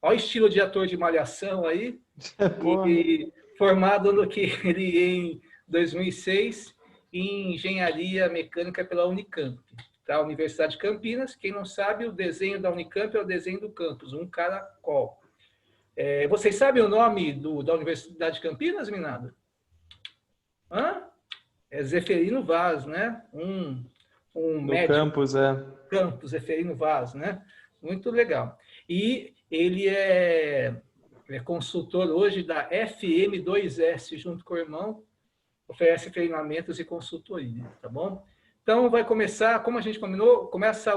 Olha o estilo de ator de Malhação aí. Porra. E formado no que ele em 2006 em Engenharia Mecânica pela Unicamp, da Universidade de Campinas. Quem não sabe, o desenho da Unicamp é o desenho do campus, um caracol. Vocês sabem o nome da Universidade de Campinas, Minado? Hã? É Zeferino Vaz, né? Um Do médico. campus, é. Campos, Zeferino Vaz, né? Muito legal. E ele é consultor hoje da FM2S, junto com o irmão, oferece treinamentos e consultoria, tá bom? Então, vai começar, como a gente combinou, começa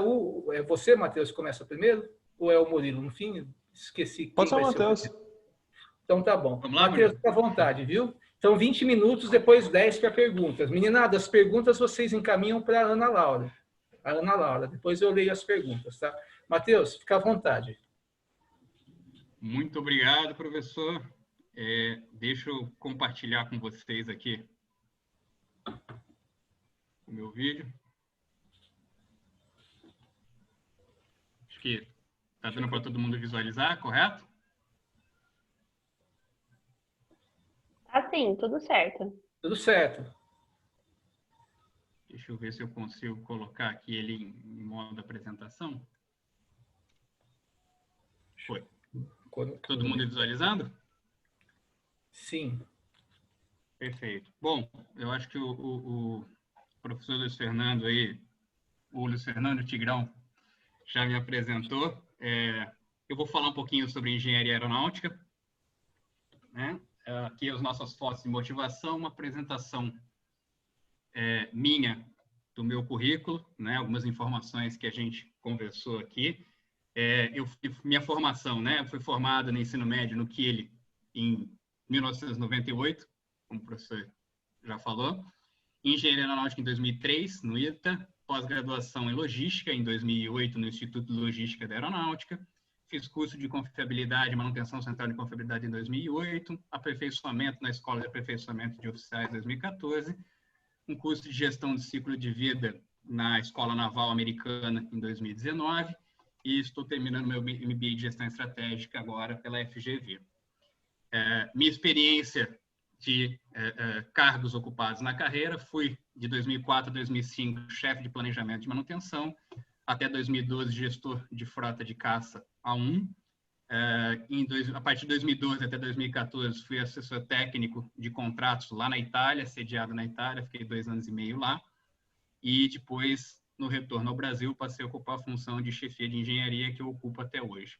você, Matheus, começa primeiro? Ou é o Murilo? No fim, esqueci Pode quem ser o vai ser o Matheus. primeiro. Então, tá bom. Vamos lá, Matheus, Murilo? fica à vontade, viu? Então, 20 minutos, depois 10 para perguntas. Meninada, as perguntas vocês encaminham para a Ana Laura. A Ana Laura. Depois eu leio as perguntas, tá? Matheus, fica à vontade. Muito obrigado, professor. Deixa eu compartilhar com vocês aqui o meu vídeo. Acho que está dando para todo mundo visualizar, correto? Assim, tudo certo. Tudo certo. Deixa eu ver se eu consigo colocar aqui ele em modo apresentação. Foi. Todo mundo visualizando? Sim. Perfeito. Bom, eu acho que o professor Luiz Fernando aí, o Luiz Fernando Tigrão, já me apresentou. Eu vou falar um pouquinho sobre engenharia aeronáutica, né? Aqui as nossas fotos de motivação, uma apresentação minha, do meu currículo, né? Algumas informações que a gente conversou aqui. Minha formação, né? Eu fui formado no ensino médio no Quile em 1998, como o professor já falou. Engenharia aeronáutica em 2003, no ITA. Pós-graduação em logística em 2008, no Instituto de Logística da Aeronáutica. Fiz curso de confiabilidade e manutenção central de confiabilidade em 2008. Aperfeiçoamento na Escola de Aperfeiçoamento de Oficiais em 2014. Um curso de gestão de ciclo de vida na Escola Naval Americana em 2019. E estou terminando meu MBA de Gestão Estratégica agora pela FGV. Minha experiência de cargos ocupados na carreira, fui de 2004 a 2005 chefe de planejamento de manutenção, até 2012 gestor de frota de caça A1. A partir de 2012 até 2014 fui assessor técnico de contratos lá na Itália, sediado na Itália, fiquei 2 anos e meio lá. E depois, no retorno ao Brasil, passei a ocupar a função de chefia de engenharia que eu ocupo até hoje.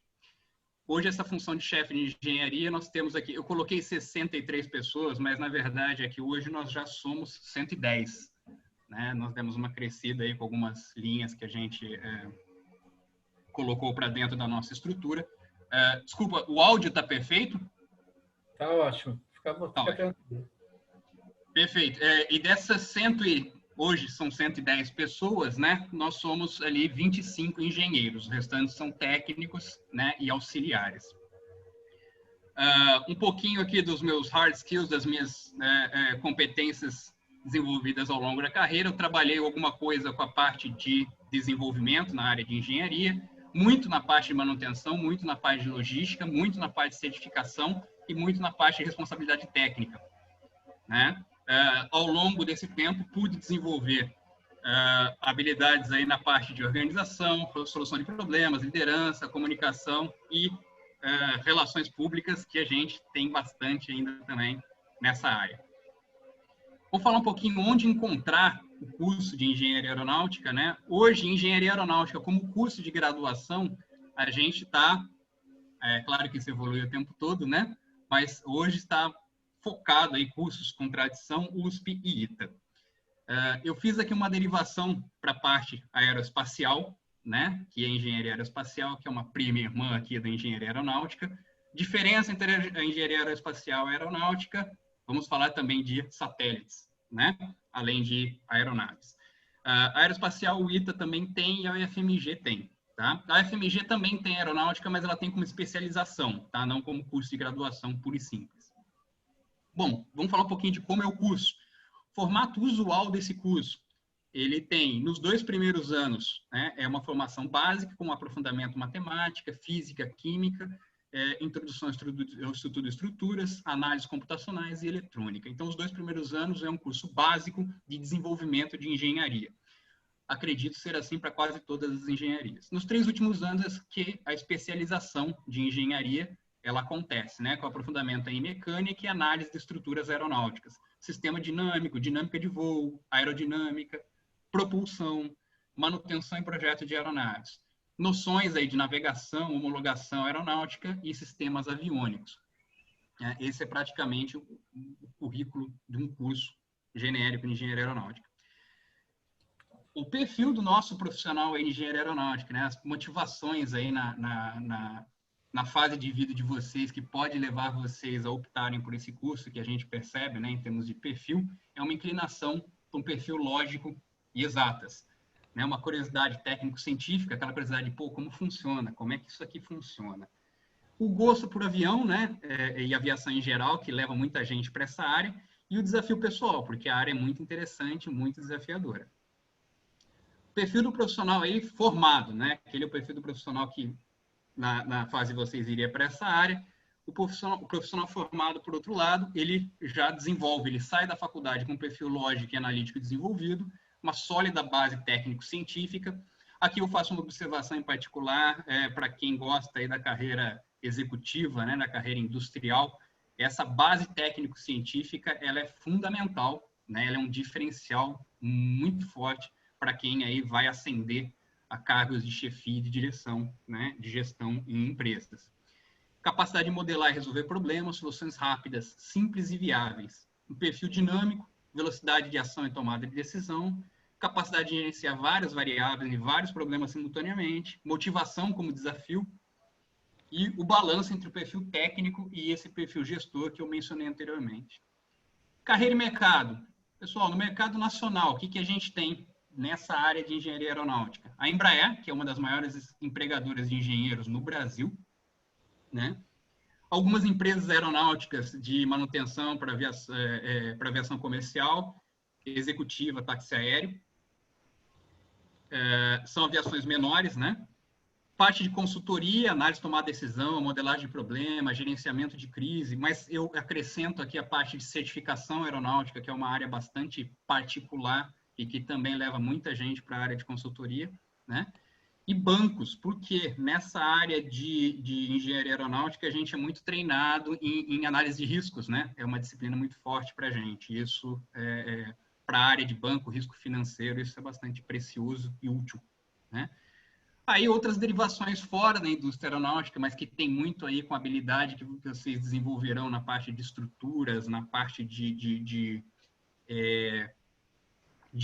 Hoje, essa função de chefe de engenharia, nós temos aqui, eu coloquei 63 pessoas, mas na verdade é que hoje nós já somos 110. Né? Nós demos uma crescida aí com algumas linhas que a gente colocou para dentro da nossa estrutura. Desculpa, o áudio está perfeito? Tá ótimo. Fica tranquilo. Perfeito. E dessas hoje são 110 pessoas, né? Nós somos ali 25 engenheiros, os restantes são técnicos, né, e auxiliares. Um pouquinho aqui dos meus hard skills, das minhas competências desenvolvidas ao longo da carreira. Eu trabalhei alguma coisa com a parte de desenvolvimento na área de engenharia, muito na parte de manutenção, muito na parte de logística, muito na parte de certificação e muito na parte de responsabilidade técnica, né? Ao longo desse tempo, pude desenvolver habilidades aí na parte de organização, solução de problemas, liderança, comunicação e relações públicas, que a gente tem bastante ainda também nessa área. Vou falar um pouquinho onde encontrar o curso de engenharia aeronáutica, né? Hoje, engenharia aeronáutica como curso de graduação, a gente está, claro que isso evolui o tempo todo, né? Mas hoje está focado em cursos com tradição USP e ITA. Eu fiz aqui uma derivação para a parte aeroespacial, né, que é a engenharia aeroespacial, que é uma prima irmã aqui da engenharia aeronáutica. Diferença entre a engenharia aeroespacial e a aeronáutica, vamos falar também de satélites, né, além de aeronaves. A aeroespacial, o ITA também tem e a UFMG tem. Tá? A UFMG também tem aeronáutica, mas ela tem como especialização, tá? Não como curso de graduação pura e simples. Bom, vamos falar um pouquinho de como é o curso. O formato usual desse curso, ele tem, nos 2 primeiros anos, né, é uma formação básica, com aprofundamento matemática, física, química, introdução ao estudo de estruturas, análises computacionais e eletrônica. Então, os 2 primeiros anos é um curso básico de desenvolvimento de engenharia. Acredito ser assim para quase todas as engenharias. Nos 3 últimos anos é que a especialização de engenharia ela acontece, né, com aprofundamento em mecânica e análise de estruturas aeronáuticas, sistema dinâmico, dinâmica de voo, aerodinâmica, propulsão, manutenção e projeto de aeronaves, noções aí de navegação, homologação aeronáutica e sistemas aviônicos. Esse é praticamente o currículo de um curso genérico de engenharia aeronáutica. O perfil do nosso profissional é engenharia aeronáutica, né? As motivações aí na fase de vida de vocês que pode levar vocês a optarem por esse curso, que a gente percebe, né, em termos de perfil, é uma inclinação para um perfil lógico e exatas. Né? Uma curiosidade técnico-científica, aquela curiosidade de, pô, como funciona? Como é que isso aqui funciona? O gosto por avião, né, e aviação em geral, que leva muita gente para essa área, e o desafio pessoal, porque a área é muito interessante, muito desafiadora. O perfil do profissional aí formado, né? Aquele é o perfil do profissional que na fase de vocês iria para essa área. O profissional formado, por outro lado, ele já desenvolve, ele sai da faculdade com um perfil lógico e analítico desenvolvido, uma sólida base técnico-científica. Aqui eu faço uma observação em particular para quem gosta aí da carreira executiva, né, da carreira industrial. Essa base técnico-científica ela é fundamental, né, ela é um diferencial muito forte para quem aí vai ascender a cargos de chefia e de direção, né, de gestão em empresas. Capacidade de modelar e resolver problemas, soluções rápidas, simples e viáveis. Um perfil dinâmico, velocidade de ação e tomada de decisão, capacidade de gerenciar várias variáveis e vários problemas simultaneamente, motivação como desafio e o balanço entre o perfil técnico e esse perfil gestor que eu mencionei anteriormente. Carreira e mercado. Pessoal, no mercado nacional, o que a gente tem nessa área de engenharia aeronáutica? A Embraer, que é uma das maiores empregadoras de engenheiros no Brasil, né? Algumas empresas aeronáuticas de manutenção para aviação comercial, executiva, táxi aéreo, são aviações menores, né? Parte de consultoria, análise de tomar decisão, modelagem de problema, gerenciamento de crise, mas eu acrescento aqui a parte de certificação aeronáutica, que é uma área bastante particular e que também leva muita gente para a área de consultoria, né? E bancos, porque nessa área de engenharia aeronáutica a gente é muito treinado em análise de riscos, né? É uma disciplina muito forte para a gente. Isso, para a área de banco, risco financeiro, isso é bastante precioso e útil, né? Aí outras derivações fora da indústria aeronáutica, mas que tem muito aí com a habilidade que vocês desenvolverão na parte de estruturas, na parte de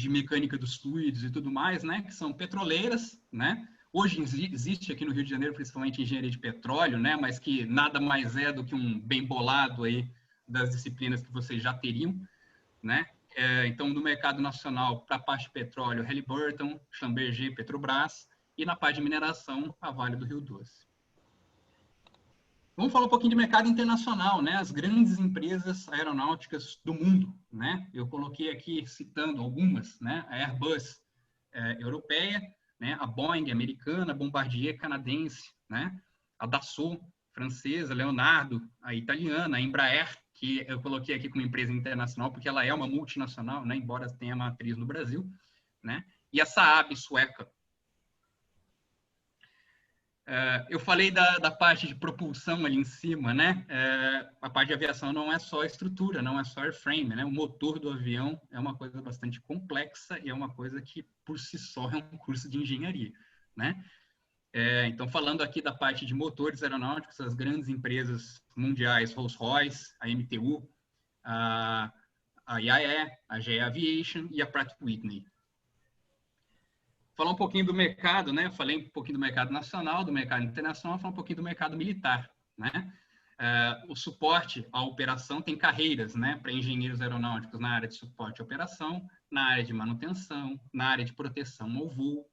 mecânica dos fluidos e tudo mais, né? Que são petroleiras, né? Hoje existe aqui no Rio de Janeiro, principalmente engenharia de petróleo, né? Mas que nada mais é do que um bem bolado aí das disciplinas que vocês já teriam, né? Então, no mercado nacional, para a parte de petróleo, Halliburton, Schlumberger, Petrobras, e na parte de mineração, a Vale do Rio Doce. Vamos falar um pouquinho de mercado internacional, né? As grandes empresas aeronáuticas do mundo, né? Eu coloquei aqui citando algumas, né? A Airbus europeia, né? A Boeing americana, a Bombardier canadense, né? A Dassault francesa, Leonardo, a italiana, a Embraer, que eu coloquei aqui como empresa internacional porque ela é uma multinacional, né? Embora tenha matriz no Brasil, né? E a Saab sueca. Eu falei da parte de propulsão ali em cima, né? A parte de aviação não é só estrutura, não é só airframe, né? O motor do avião é uma coisa bastante complexa e é uma coisa que, por si só, é um curso de engenharia, né? Então, falando aqui da parte de motores aeronáuticos, as grandes empresas mundiais, Rolls-Royce, a MTU, a IAE, a GE Aviation e a Pratt & Whitney. Falar um pouquinho do mercado, né? Falei um pouquinho do mercado nacional, do mercado internacional, falar um pouquinho do mercado militar, né? O suporte à operação tem carreiras, né? Para engenheiros aeronáuticos na área de suporte à operação, na área de manutenção, na área de proteção ao voo,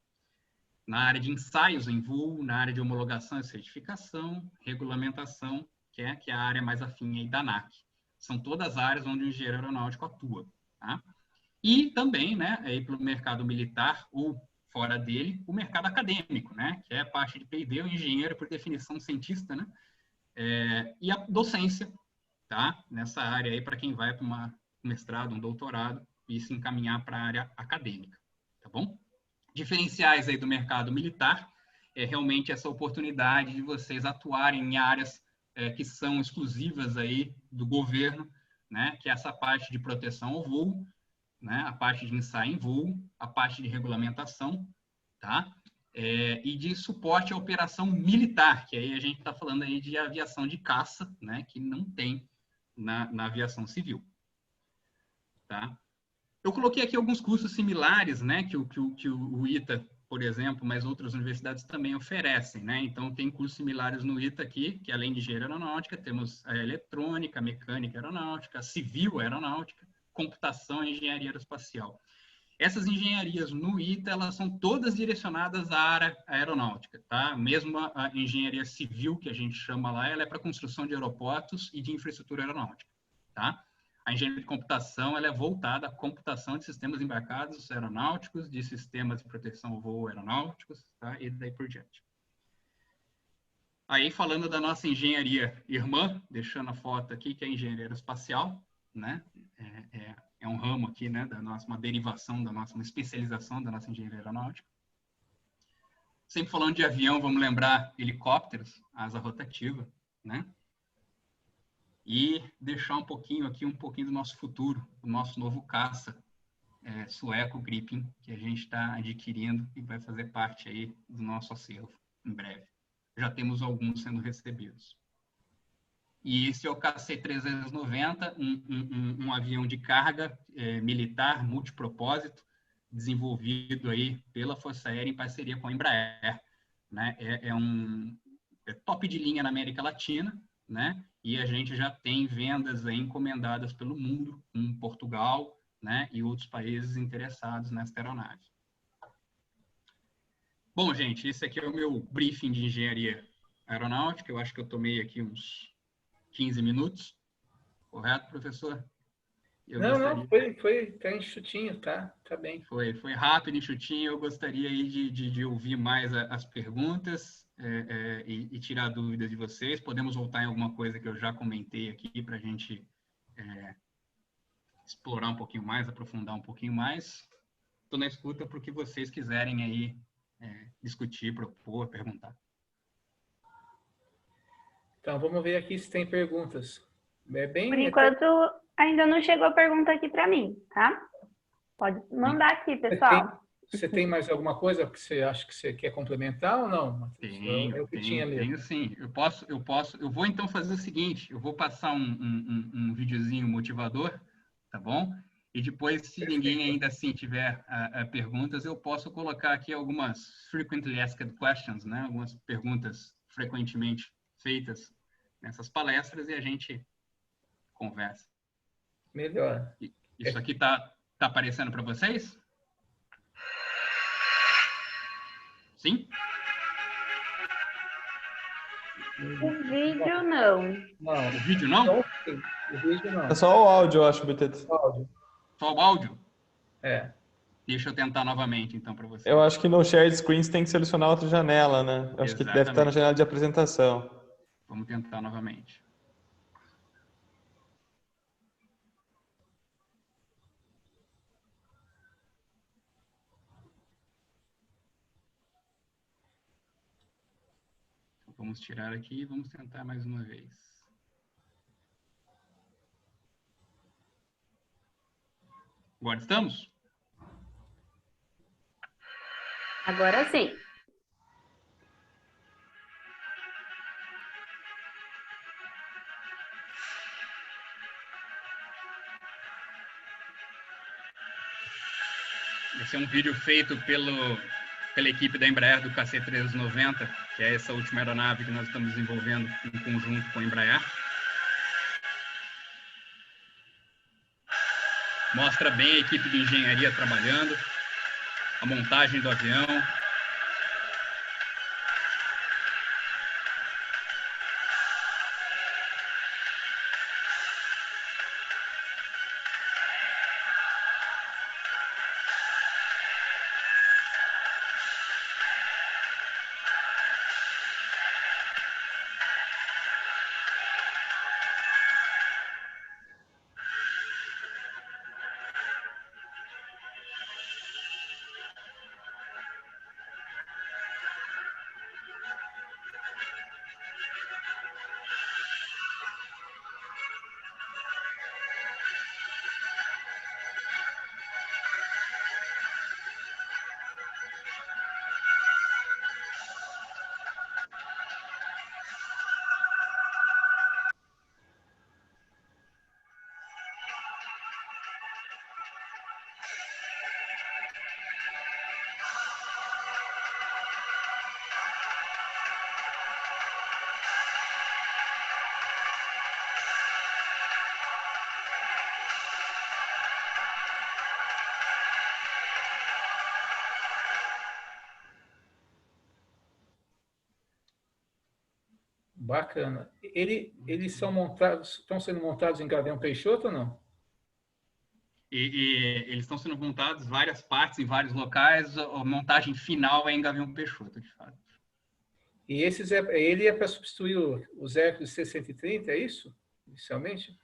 na área de ensaios em voo, na área de homologação e certificação, regulamentação, que é a área mais afim aí da ANAC. São todas áreas onde o engenheiro aeronáutico atua, tá? E também, né? Aí pelo mercado militar ou fora dele, o mercado acadêmico, né? Que é a parte de P&D, o engenheiro, por definição, cientista, né? E a docência, tá? Nessa área aí, para quem vai para um mestrado, um doutorado, e se encaminhar para a área acadêmica, tá bom? Diferenciais aí do mercado militar é realmente essa oportunidade de vocês atuarem em áreas que são exclusivas aí do governo, né? Que é essa parte de proteção ao voo, né? A parte de ensaio em voo, a parte de regulamentação, tá? E de suporte à operação militar, que aí a gente está falando aí de aviação de caça, né? Que não tem na aviação civil, tá? Eu coloquei aqui alguns cursos similares, né, que o ITA, por exemplo, mas outras universidades também oferecem, né? Então, tem cursos similares no ITA aqui, que além de engenharia aeronáutica, temos a eletrônica, mecânica aeronáutica, civil aeronáutica, computação e engenharia aeroespacial. Essas engenharias no ITA, elas são todas direcionadas à área aeronáutica, tá? Mesmo a engenharia civil, que a gente chama lá, ela é para construção de aeroportos e de infraestrutura aeronáutica, tá? A engenharia de computação, ela é voltada à computação de sistemas embarcados aeronáuticos, de sistemas de proteção ao voo aeronáuticos, tá? E daí por diante. Aí, falando da nossa engenharia irmã, deixando a foto aqui, que é a engenharia aeroespacial, né? É um ramo aqui, né, da nossa, uma derivação da nossa, uma especialização da nossa engenharia aeronáutica. Sempre falando de avião, vamos lembrar helicópteros, asa rotativa, né? E deixar um pouquinho aqui, um pouquinho do nosso futuro, o nosso novo caça, sueco Gripen, que a gente está adquirindo e vai fazer parte aí do nosso acervo em breve. Já temos alguns sendo recebidos. E esse é o KC-390, um avião de carga militar multipropósito, desenvolvido aí pela Força Aérea em parceria com a Embraer, né? É top de linha na América Latina, né? E a gente já tem vendas aí encomendadas pelo mundo, em Portugal, né? E outros países interessados nessa aeronave. Bom, gente, esse aqui é o meu briefing de engenharia aeronáutica. Eu acho que eu tomei aqui uns 15 minutos. Correto, professor? Não, foi tá enxutinho, tá bem. Foi rápido, enxutinho. Eu gostaria aí de ouvir mais as perguntas e tirar dúvidas de vocês. Podemos voltar em alguma coisa que eu já comentei aqui para a gente explorar um pouquinho mais, aprofundar um pouquinho mais. Estou na escuta para o que vocês quiserem aí discutir, propor, perguntar. Então, vamos ver aqui se tem perguntas. Por enquanto, ainda não chegou a pergunta aqui para mim, tá? Pode mandar aqui, pessoal. Você tem mais alguma coisa que você acha que você quer complementar ou não, Matheus? Tenho sim. Eu vou então fazer o seguinte, eu vou passar um videozinho motivador, tá bom? E depois, se ninguém ainda assim tiver perguntas, eu posso colocar aqui algumas frequently asked questions, né? Algumas perguntas frequentemente feitas nessas palestras e a gente conversa. Melhor. Isso aqui tá aparecendo para vocês? Sim? O vídeo não. Não. O vídeo não? O vídeo não. É só o áudio, eu acho, BTT. Só o áudio? É. Deixa eu tentar novamente, então, para você. Eu acho que no Shared Screen você tem que selecionar outra janela, né? Eu acho que deve estar na janela de apresentação. Vamos tentar novamente. Vamos tirar aqui e vamos tentar mais uma vez. Agora estamos? Agora sim. Esse é um vídeo feito pela equipe da Embraer do KC-390, que é essa última aeronave que nós estamos desenvolvendo em conjunto com a Embraer. Mostra bem a equipe de engenharia trabalhando, a montagem do avião. Bacana. Eles são montados, estão sendo montados em Gavião Peixoto ou não? E eles estão sendo montados várias partes em vários locais. A montagem final é em Gavião Peixoto, de fato. E ele é para substituir os Hércules C-130, é isso? Inicialmente?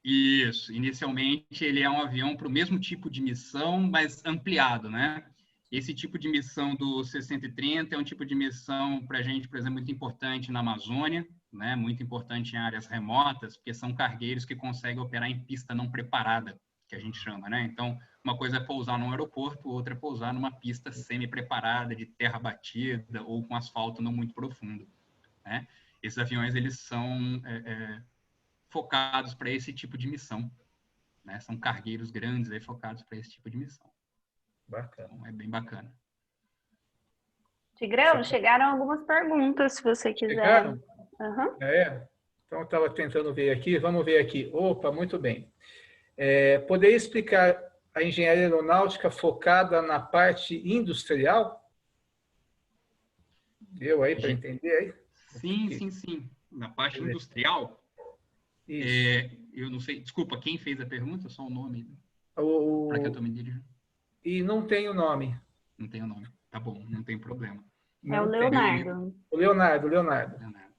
Isso. Inicialmente, ele é um avião para o mesmo tipo de missão, mas ampliado, né? Esse tipo de missão do C-130 é um tipo de missão para a gente, por exemplo, muito importante na Amazônia, né? Muito importante em áreas remotas, porque são cargueiros que conseguem operar em pista não preparada, que a gente chama, né? Então, uma coisa é pousar num aeroporto, outra é pousar numa pista semi-preparada, de terra batida ou com asfalto não muito profundo, né? Esses aviões, eles são focados para esse tipo de missão, né? São cargueiros grandes aí focados para esse tipo de missão. Bacana. Então, é bem bacana. Tigrão, chegaram algumas perguntas, se você quiser. Chegaram? Uhum. Então, eu estava tentando ver aqui. Vamos ver aqui. Opa, muito bem. Poderia explicar a engenharia aeronáutica focada na parte industrial? Deu aí para entender aí? Sim. Na parte industrial, eu não sei, desculpa, quem fez a pergunta? Só o nome. Para que eu estou me dirigindo. E não tem o nome. Não tem o nome. Tá bom, não tem problema. É o Leonardo. O Leonardo.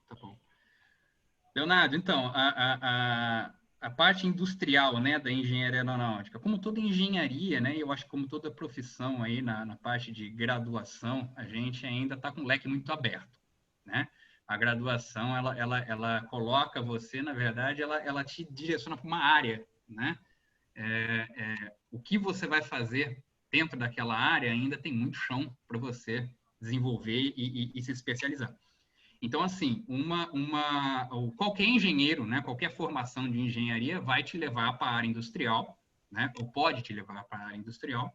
Tá bom. Leonardo, então, a parte industrial, né, da engenharia aeronáutica, como toda engenharia, né, eu acho que como toda profissão aí na parte de graduação, a gente ainda está com o leque muito aberto, né? A graduação, ela coloca você, na verdade, ela te direciona para uma área, né? O que você vai fazer dentro daquela área ainda tem muito chão para você desenvolver e se especializar. Então, assim, qualquer engenheiro, né, qualquer formação de engenharia vai te levar para a área industrial, né, ou pode te levar para a área industrial.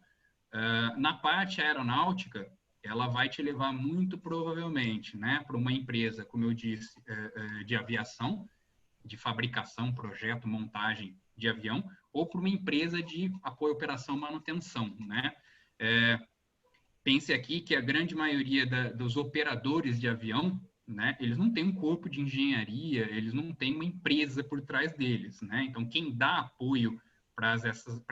Na parte aeronáutica, ela vai te levar muito provavelmente, né, para uma empresa, como eu disse, de aviação, de fabricação, projeto, montagem de avião, ou para uma empresa de apoio, operação, manutenção, né? Pense aqui que a grande maioria dos operadores de avião, né, eles não têm um corpo de engenharia, eles não têm uma empresa por trás deles, né? Então, quem dá apoio para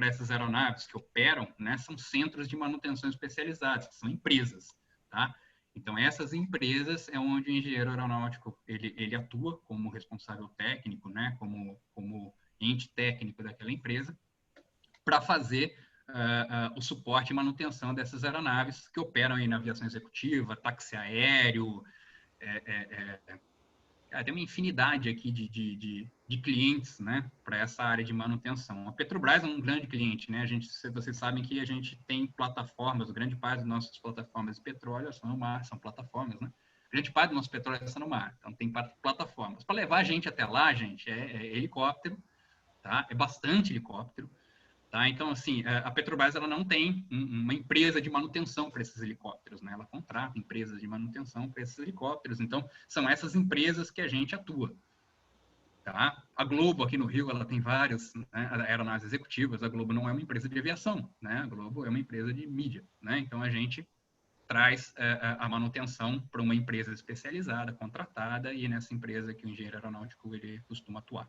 essas aeronaves que operam, né, são centros de manutenção especializados, que são empresas, tá? Então, essas empresas é onde o engenheiro aeronáutico ele atua como responsável técnico, né, como ente técnico daquela empresa, para fazer o suporte e manutenção dessas aeronaves que operam aí na aviação executiva, táxi aéreo, tem uma infinidade aqui de clientes, né, para essa área de manutenção. A Petrobras é um grande cliente, né? Vocês sabem que a gente tem plataformas, grande parte das nossas plataformas de petróleo são no mar, são plataformas, né? Grande parte do nosso petróleo está no mar, então tem plataformas. Para levar a gente até lá, gente, é helicóptero, tá? É bastante helicóptero. Tá? Então, assim, a Petrobras ela não tem uma empresa de manutenção para esses helicópteros, né? Ela contrata empresas de manutenção para esses helicópteros. Então, são essas empresas que a gente atua. Tá? A Globo, aqui no Rio, ela tem várias, né, aeronaves executivas. A Globo não é uma empresa de aviação, né? A Globo é uma empresa de mídia, né? Então, a gente traz a manutenção para uma empresa especializada, contratada, e nessa empresa que o engenheiro aeronáutico ele costuma atuar.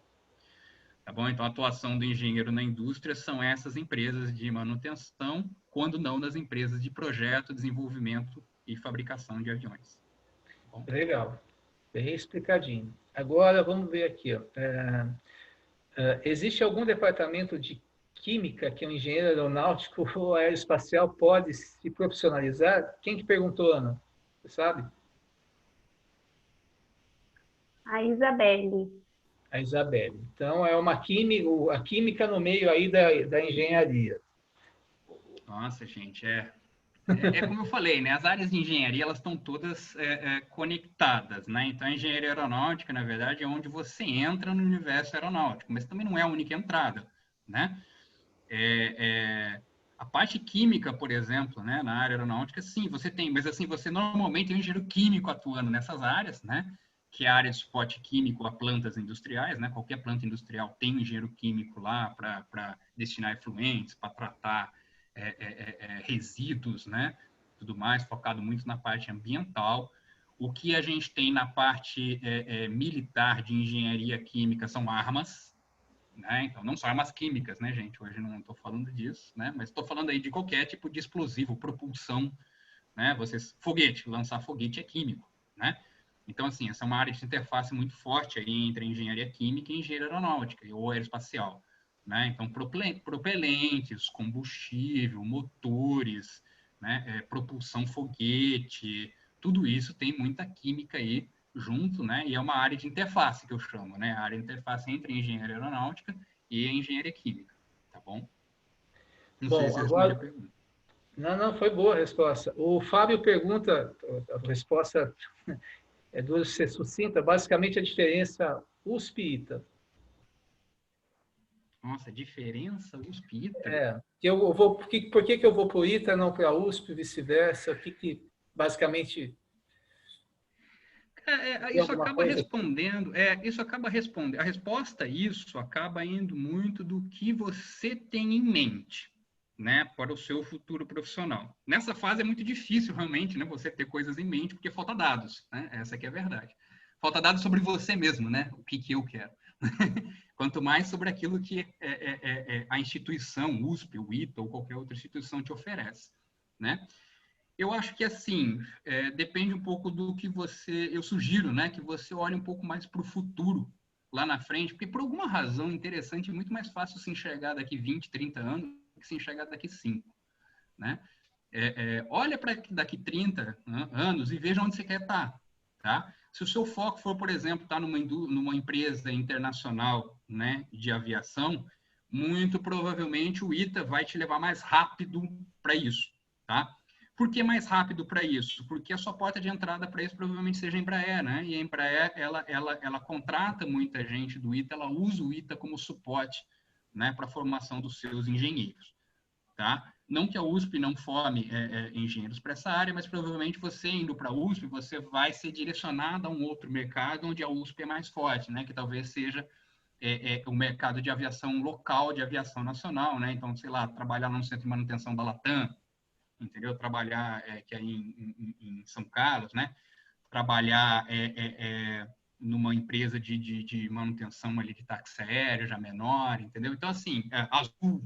Tá bom? Então, a atuação do engenheiro na indústria são essas empresas de manutenção, quando não nas empresas de projeto, desenvolvimento e fabricação de aviões. Tá bom? Legal, bem explicadinho. Agora, vamos ver aqui. Existe algum departamento de química que um engenheiro aeronáutico ou aeroespacial pode se profissionalizar? Quem que perguntou, Ana? Você sabe? A Isabelle. A Isabelle. Então, é uma química, a química no meio aí da engenharia. Nossa, gente, como eu falei, né? As áreas de engenharia, elas estão todas conectadas, né? Então, a engenharia aeronáutica, na verdade, é onde você entra no universo aeronáutico, mas também não é a única entrada, né? A parte química, por exemplo, né? Na área aeronáutica, sim, você tem, mas assim, você normalmente tem um engenheiro químico atuando nessas áreas, né? Que é a área de suporte químico a plantas industriais, né? Qualquer planta industrial tem um engenheiro químico lá para destinar efluentes, para tratar resíduos, né? Tudo mais, focado muito na parte ambiental. O que a gente tem na parte militar de engenharia química são armas, né? Então, não só armas químicas, né, gente? Hoje não estou falando disso, né? Mas estou falando aí de qualquer tipo de explosivo, propulsão, né? Foguete, lançar foguete é químico, né? Então, assim, essa é uma área de interface muito forte aí entre engenharia química e engenharia aeronáutica ou aeroespacial, né? Então, propelentes, combustível, motores, né? Propulsão foguete, tudo isso tem muita química aí junto, né? E é uma área de interface que eu chamo, né? A área de interface entre a engenharia aeronáutica e a engenharia química, tá bom? Não sei Bom, se respondi a agora... pergunta. Não, foi boa a resposta. O Fábio pergunta, a resposta é dura ser sucinta, basicamente a diferença USP e ITA. Nossa, diferença USP e ITA? Que eu vou, por que eu vou para o ITA, não para a USP, vice-versa? O que basicamente... Isso acaba respondendo, isso acaba respondendo. A resposta a isso acaba indo muito do que você tem em mente, né, para o seu futuro profissional. Nessa fase é muito difícil realmente, né, você ter coisas em mente porque falta dados, né? Essa que é a verdade. Falta dados sobre você mesmo, né? O que eu quero. Quanto mais sobre aquilo que a instituição, USP, o ITA ou qualquer outra instituição te oferece, né? Eu acho que, assim, depende um pouco do que eu sugiro, né, que você olhe um pouco mais para o futuro, lá na frente, porque por alguma razão interessante é muito mais fácil se enxergar daqui 20, 30 anos do que se enxergar daqui 5, né? Olha para daqui 30 anos e veja onde você quer estar, tá? Se o seu foco for, por exemplo, estar numa empresa internacional, né, de aviação, muito provavelmente o ITA vai te levar mais rápido para isso, tá? Por que mais rápido para isso? Porque a sua porta de entrada para isso provavelmente seja a Embraer, né? E a Embraer, ela contrata muita gente do ITA, ela usa o ITA como suporte, né, para a formação dos seus engenheiros, tá? Não que a USP não forme engenheiros para essa área, mas provavelmente você indo para a USP, você vai ser direcionado a um outro mercado onde a USP é mais forte, né? Que talvez seja o mercado de aviação local, de aviação nacional, né? Então, sei lá, trabalhar no centro de manutenção da Latam, entendeu? Trabalhar que é em São Carlos, né? Trabalhar numa empresa de manutenção ali de táxi aéreo já menor, entendeu? Então, assim, Azul,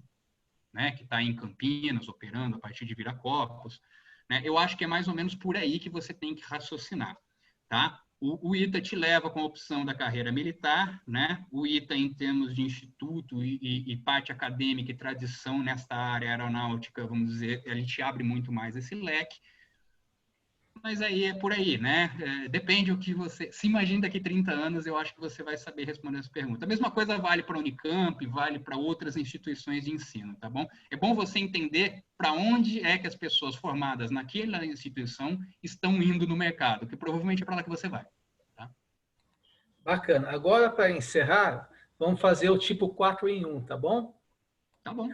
né? Que está em Campinas, operando a partir de Viracopos, né? Eu acho que é mais ou menos por aí que você tem que raciocinar, tá? O ITA te leva com a opção da carreira militar, né? O ITA, em termos de instituto e parte acadêmica e tradição nesta área aeronáutica, vamos dizer, ele te abre muito mais esse leque. Mas aí é por aí, né? Depende do que você... Se imagina daqui 30 anos, eu acho que você vai saber responder essa pergunta. A mesma coisa vale para a Unicamp, vale para outras instituições de ensino, tá bom? É bom você entender para onde é que as pessoas formadas naquela instituição estão indo no mercado, que provavelmente é para lá que você vai, tá? Bacana. Agora, para encerrar, vamos fazer o tipo 4 em 1, tá bom? Tá bom.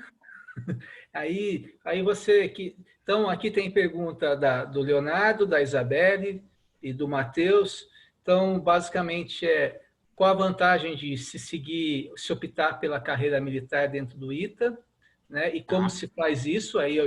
Aí você que... Então, aqui tem pergunta do Leonardo, da Isabelle e do Matheus. Então, basicamente, qual a vantagem de se optar pela carreira militar dentro do ITA, né? E como se faz isso? Aí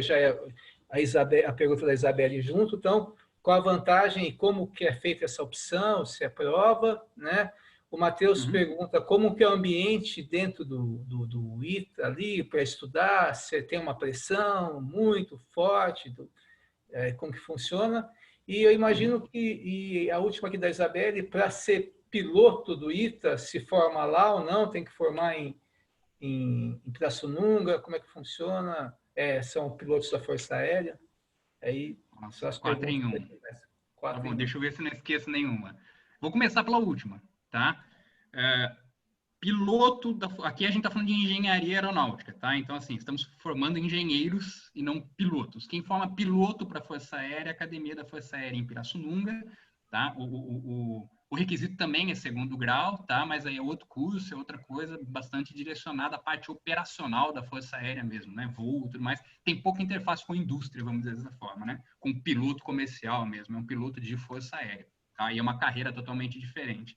a pergunta da Isabelle junto. Então, qual a vantagem e como que é feita essa opção? Se é prova, né? O Matheus pergunta como que é o ambiente dentro do ITA ali para estudar, se tem uma pressão muito forte, como que funciona. E eu imagino que, a última aqui da Isabelle, para ser piloto do ITA, se forma lá ou não, tem que formar em Pirassununga, como é que funciona? São pilotos da Força Aérea? Aí são as 4 em 1. Tá bom, deixa eu ver se não esqueço nenhuma. Vou começar pela última, tá? Aqui a gente está falando de engenharia aeronáutica, tá? Então, assim, estamos formando engenheiros e não pilotos. Quem forma piloto para a Força Aérea é a Academia da Força Aérea em Pirassununga, tá? O requisito também é segundo grau, tá? Mas aí é outro curso, é outra coisa bastante direcionada à parte operacional da Força Aérea mesmo, né? Voo e tudo mais. Tem pouca interface com a indústria, vamos dizer dessa forma, né? Com piloto comercial mesmo, é um piloto de Força Aérea, tá? E é uma carreira totalmente diferente.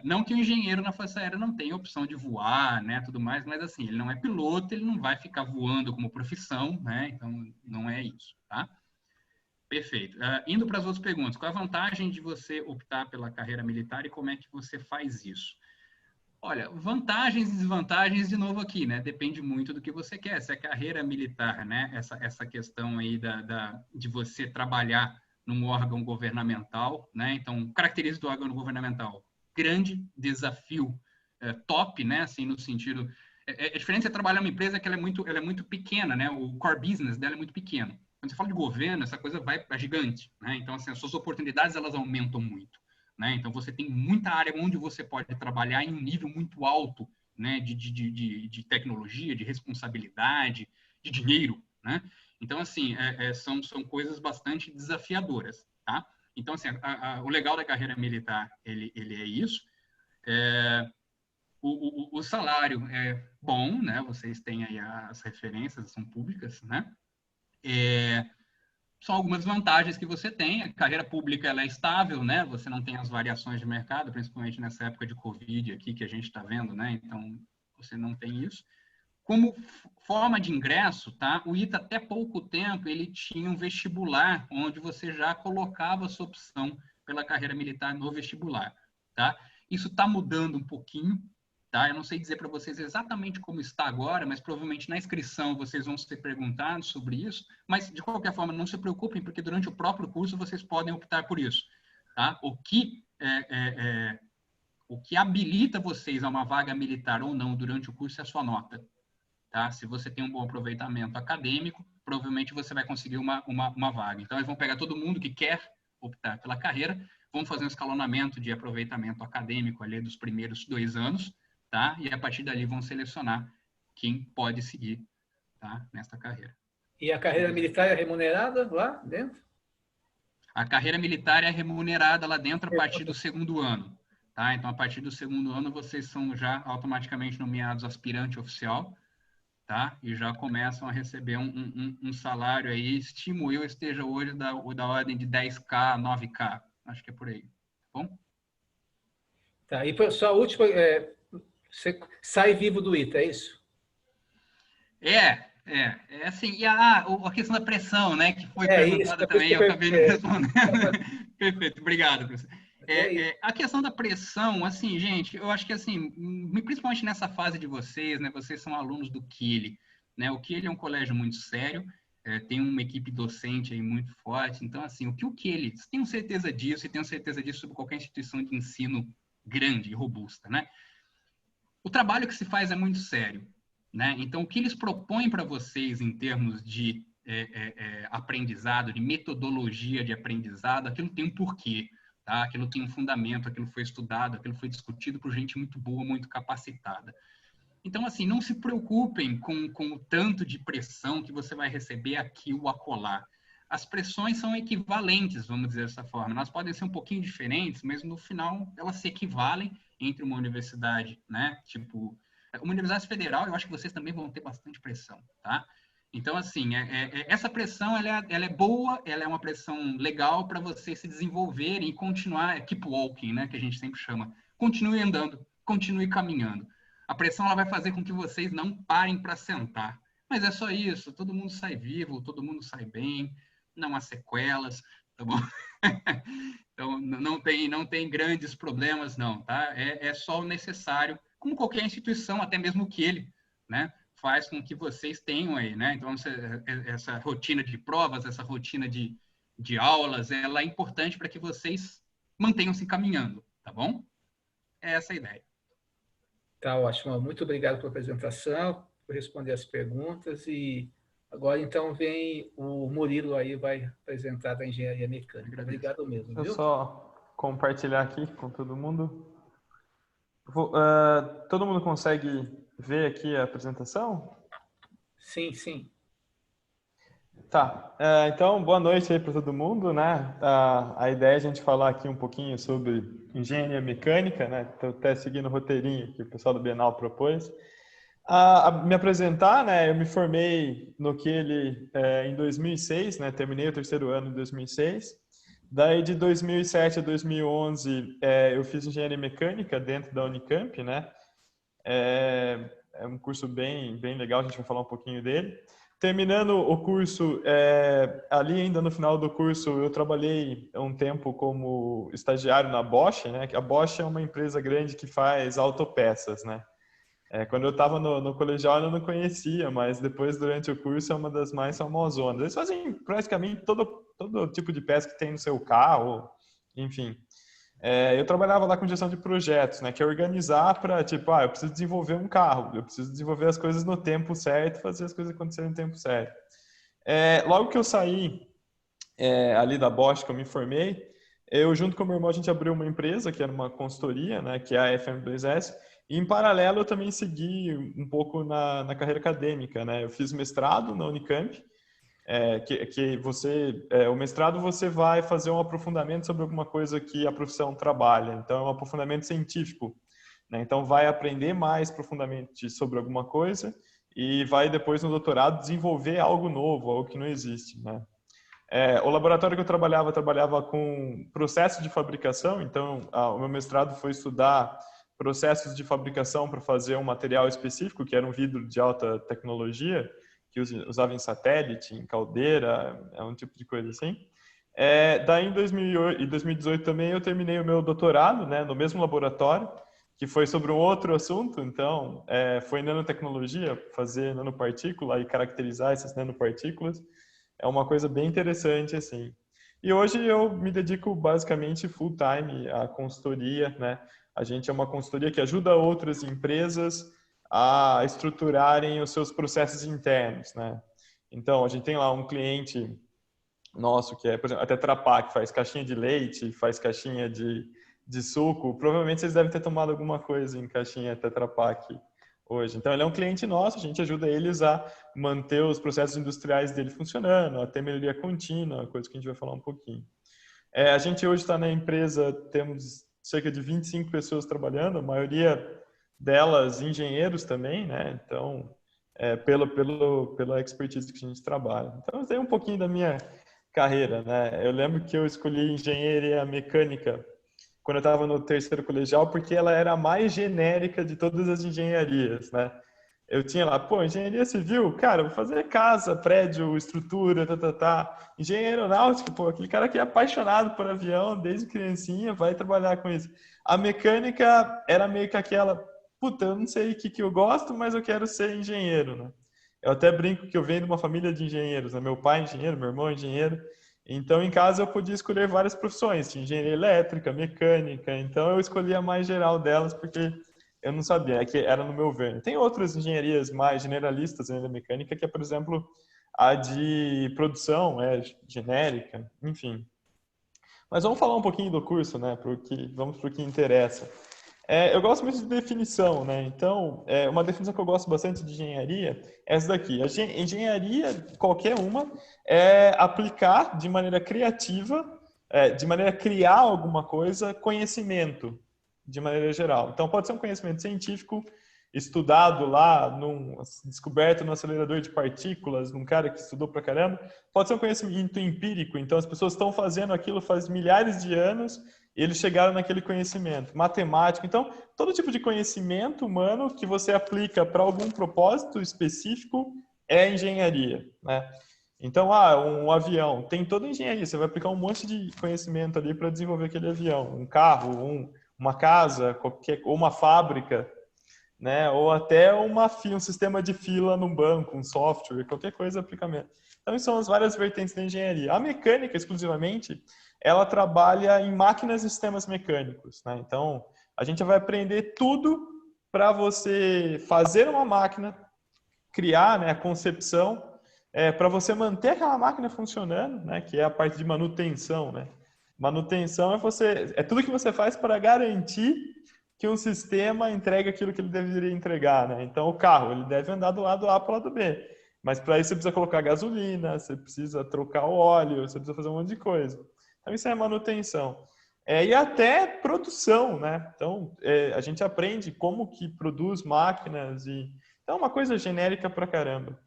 Não que o engenheiro na Força Aérea não tenha opção de voar, né, tudo mais, mas assim, ele não é piloto, ele não vai ficar voando como profissão, né, então não é isso, tá? Perfeito. Indo para as outras perguntas, qual a vantagem de você optar pela carreira militar e como é que você faz isso? Olha, vantagens e desvantagens de novo aqui, né? Depende muito do que você quer. Se a carreira militar, né? Essa questão aí de você trabalhar num órgão governamental, né? Então, características do órgão governamental. Grande desafio, top, né? Assim, no sentido... É diferente você trabalhar numa empresa que ela é muito pequena, né? O core business dela é muito pequeno. Quando você fala de governo, essa coisa vai para gigante, né? Então, assim, as suas oportunidades, elas aumentam muito, né? Então, você tem muita área onde você pode trabalhar em um nível muito alto, né? De tecnologia, de responsabilidade, de dinheiro, né? Então, assim, são coisas bastante desafiadoras, tá? Então, assim, o legal da carreira militar, ele é isso. O salário é bom, né? Vocês têm aí as referências, são públicas, né? São algumas vantagens que você tem. A carreira pública ela é estável, né? Você não tem as variações de mercado, principalmente nessa época de Covid aqui que a gente está vendo, né? Então, você não tem isso. Como forma de ingresso, tá? O ITA, até pouco tempo, ele tinha um vestibular onde você já colocava a sua opção pela carreira militar no vestibular, tá? Isso está mudando um pouquinho, tá? Eu não sei dizer para vocês exatamente como está agora, mas provavelmente na inscrição vocês vão ser perguntados sobre isso, mas de qualquer forma não se preocupem, porque durante o próprio curso vocês podem optar por isso, tá? O que habilita vocês a uma vaga militar ou não durante o curso é a sua nota, tá? Se você tem um bom aproveitamento acadêmico, provavelmente você vai conseguir uma vaga. Então, eles vão pegar todo mundo que quer optar pela carreira, vão fazer um escalonamento de aproveitamento acadêmico ali dos primeiros 2 anos, tá? E a partir dali vão selecionar quem pode seguir, tá? Nesta carreira. E a carreira militar é remunerada lá dentro? A carreira militar é remunerada lá dentro a partir do 2º ano, tá? Então, a partir do 2º ano, vocês são já automaticamente nomeados aspirante oficial, tá? E já começam a receber um salário aí, estimo eu, esteja hoje da ordem de 10K, 9K. Acho que é por aí. Tá bom? Tá, e só a última, você sai vivo do ITA, é isso? É assim, e a questão da pressão, né, que foi perguntada também, eu acabei não respondendo. Perfeito, obrigado, professor. A questão da pressão, assim, gente, eu acho que, assim, principalmente nessa fase de vocês, né, vocês são alunos do Kili, né, o Kili é um colégio muito sério, tem uma equipe docente aí muito forte, então, assim, o Kili, vocês tenham certeza disso, e tenham certeza disso sobre qualquer instituição de ensino grande e robusta, né? O trabalho que se faz é muito sério, né? Então, o que eles propõem para vocês em termos de aprendizado, de metodologia de aprendizado, aquilo tem um porquê, tá? Aquilo tem um fundamento, aquilo foi estudado, aquilo foi discutido por gente muito boa, muito capacitada. Então, assim, não se preocupem com o tanto de pressão que você vai receber aqui ou acolá. As pressões são equivalentes, vamos dizer dessa forma. Elas podem ser um pouquinho diferentes, mas no final elas se equivalem entre uma universidade, né? Tipo, uma universidade federal, eu acho que vocês também vão ter bastante pressão, tá? Então, assim, essa pressão, ela é boa, ela é uma pressão legal para vocês se desenvolverem e continuar, keep walking, né? Que a gente sempre chama. Continue andando, continue caminhando. A pressão, ela vai fazer com que vocês não parem para sentar. Mas é só isso, todo mundo sai vivo, todo mundo sai bem, não há sequelas, tá bom? Então, não tem grandes problemas, não, tá? É só o necessário, como qualquer instituição, até mesmo que ele, né, faz com que vocês tenham aí, né? Então, essa rotina de provas, essa rotina de aulas, ela é importante para que vocês mantenham se caminhando, tá bom? É essa a ideia. Tá ótimo. Muito obrigado pela apresentação, por responder as perguntas. E agora, então, vem o Murilo aí, vai apresentar da engenharia mecânica. Obrigado mesmo. Deixa eu viu? só compartilhar aqui com todo mundo. Todo mundo consegue ver aqui a apresentação? Sim, sim. Tá, então boa noite aí para todo mundo, né? A ideia é a gente falar aqui um pouquinho sobre engenharia mecânica, né? Estou até seguindo o roteirinho que o pessoal do Bienal propôs. Me apresentar, né? Eu me formei no Kili em 2006, né? Terminei o 3º ano em 2006. Daí de 2007 a 2011 eu fiz engenharia mecânica dentro da Unicamp, né? É um curso bem legal, a gente vai falar um pouquinho dele. terminando o curso, ali ainda no final do curso, eu trabalhei um tempo como estagiário na Bosch, né? A Bosch é uma empresa grande que faz autopeças, né? Quando eu estava no colegial eu não conhecia, mas depois durante o curso é uma das mais famosonas. Eles fazem praticamente todo tipo de peça que tem no seu carro, enfim. Eu trabalhava lá com gestão de projetos, né? Que é organizar para, tipo, eu preciso desenvolver um carro, eu preciso desenvolver as coisas no tempo certo, fazer as coisas acontecerem no tempo certo. Logo que eu saí ali da Bosch, que eu me formei, eu junto com o meu irmão, a gente abriu uma empresa, que era uma consultoria, né? Que é a FM2S, e em paralelo eu também segui um pouco na carreira acadêmica, né? Eu fiz mestrado na Unicamp, o mestrado você vai fazer um aprofundamento sobre alguma coisa que a profissão trabalha, então é um aprofundamento científico, né? Então vai aprender mais profundamente sobre alguma coisa e vai depois no doutorado desenvolver algo novo, algo que não existe, né? O laboratório que eu trabalhava com processo de fabricação, então o meu mestrado foi estudar processos de fabricação para fazer um material específico, que era um vidro de alta tecnologia, que usava em satélite, em caldeira, um tipo de coisa assim. Daí em 2018 também eu terminei o meu doutorado, né, no mesmo laboratório, que foi sobre um outro assunto, então foi nanotecnologia, fazer nanopartícula e caracterizar essas nanopartículas. É uma coisa bem interessante, assim. E hoje eu me dedico basicamente full time à consultoria, né? A gente é uma consultoria que ajuda outras empresas a estruturarem os seus processos internos, né? Então, a gente tem lá um cliente nosso que é, por exemplo, a Tetra Pak, que faz caixinha de leite, faz caixinha de suco. Provavelmente vocês devem ter tomado alguma coisa em caixinha Tetra Pak hoje. Então, ele é um cliente nosso, a gente ajuda eles a manter os processos industriais dele funcionando, a ter melhoria contínua, coisa que a gente vai falar um pouquinho. A gente hoje está na empresa, temos cerca de 25 pessoas trabalhando, a maioria delas engenheiros também, né? Então, pela expertise que a gente trabalha. Então, eu tenho um pouquinho da minha carreira, né? Eu lembro que eu escolhi engenharia mecânica quando eu estava no terceiro colegial, porque ela era a mais genérica de todas as engenharias, né? Eu tinha lá, engenharia civil, cara, vou fazer casa, prédio, estrutura, Engenharia aeronáutica, aquele cara que é apaixonado por avião desde criancinha, vai trabalhar com isso. A mecânica era meio que aquela, eu não sei o que eu gosto, mas eu quero ser engenheiro, né? Eu até brinco que eu venho de uma família de engenheiros, né? Meu pai é engenheiro, meu irmão é engenheiro. Então, em casa, eu podia escolher várias profissões, engenharia elétrica, mecânica. Então, eu escolhi a mais geral delas, porque eu não sabia, que era no meu ver. Tem outras engenharias mais generalistas ainda mecânica, que é, por exemplo, a de produção, genérica, enfim. Mas vamos falar um pouquinho do curso, né? Vamos para o que interessa. Eu gosto muito de definição, né? Então, uma definição que eu gosto bastante de engenharia é essa daqui. A engenharia, qualquer uma, é aplicar de maneira criativa, de maneira a criar alguma coisa, conhecimento, de maneira geral. Então, pode ser um conhecimento científico estudado lá, descoberto no acelerador de partículas, num cara que estudou pra caramba. Pode ser um conhecimento empírico, então as pessoas estão fazendo aquilo faz milhares de anos e eles chegaram naquele conhecimento. Matemático, então, todo tipo de conhecimento humano que você aplica para algum propósito específico é engenharia, né? Então, um avião, tem toda a engenharia, você vai aplicar um monte de conhecimento ali para desenvolver aquele avião. Um carro, uma casa, ou uma fábrica, né? Ou até um sistema de fila num banco, um software, qualquer coisa aplicamento. Então, são as várias vertentes da engenharia. A mecânica, exclusivamente, ela trabalha em máquinas e sistemas mecânicos, né? Então, a gente vai aprender tudo para você fazer uma máquina, criar, né, a concepção, para você manter aquela máquina funcionando, né, que é a parte de manutenção, né? Manutenção é tudo que você faz para garantir que um sistema entregue aquilo que ele deveria entregar, né? Então, o carro, ele deve andar do lado A para o lado B. Mas para isso você precisa colocar gasolina, você precisa trocar o óleo, você precisa fazer um monte de coisa. Então, isso é manutenção. E até produção, né? Então, a gente aprende como que produz máquinas Então, é uma coisa genérica pra caramba.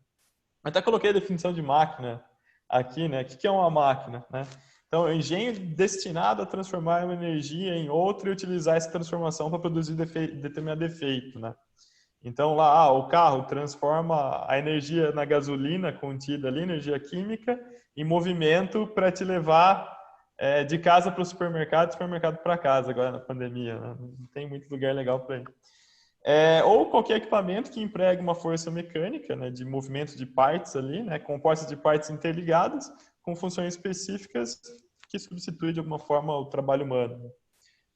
Até coloquei a definição de máquina aqui, né? O que é uma máquina, né? Então, engenho destinado a transformar uma energia em outra e utilizar essa transformação para produzir determinado efeito, né? Então, lá, o carro transforma a energia na gasolina contida ali, energia química, em movimento para te levar de casa para o supermercado, supermercado para casa, agora na pandemia, né? Não tem muito lugar legal para ir. Ou qualquer equipamento que empregue uma força mecânica, né, de movimento de partes ali, né, composta de partes interligadas, com funções específicas que substitui de alguma forma o trabalho humano.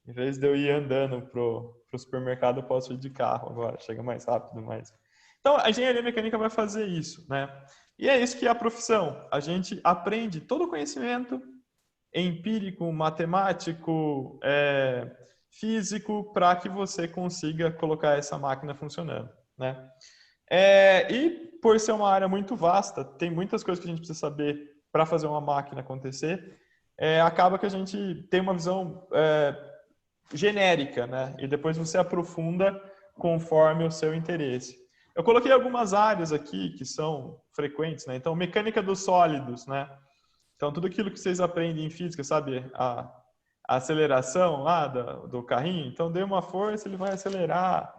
Em vez de eu ir andando pro supermercado, eu posso ir de carro agora, chega mais rápido, mais. Então, a engenharia mecânica vai fazer isso, né? E é isso que é a profissão. A gente aprende todo o conhecimento empírico, matemático, físico, para que você consiga colocar essa máquina funcionando, né? E por ser uma área muito vasta, tem muitas coisas que a gente precisa saber para fazer uma máquina acontecer, acaba que a gente tem uma visão genérica, né? E depois você aprofunda conforme o seu interesse. Eu coloquei algumas áreas aqui que são frequentes, né? Então, mecânica dos sólidos, né? Então, tudo aquilo que vocês aprendem em física, sabe? A aceleração lá do carrinho. Então, dê uma força, ele vai acelerar.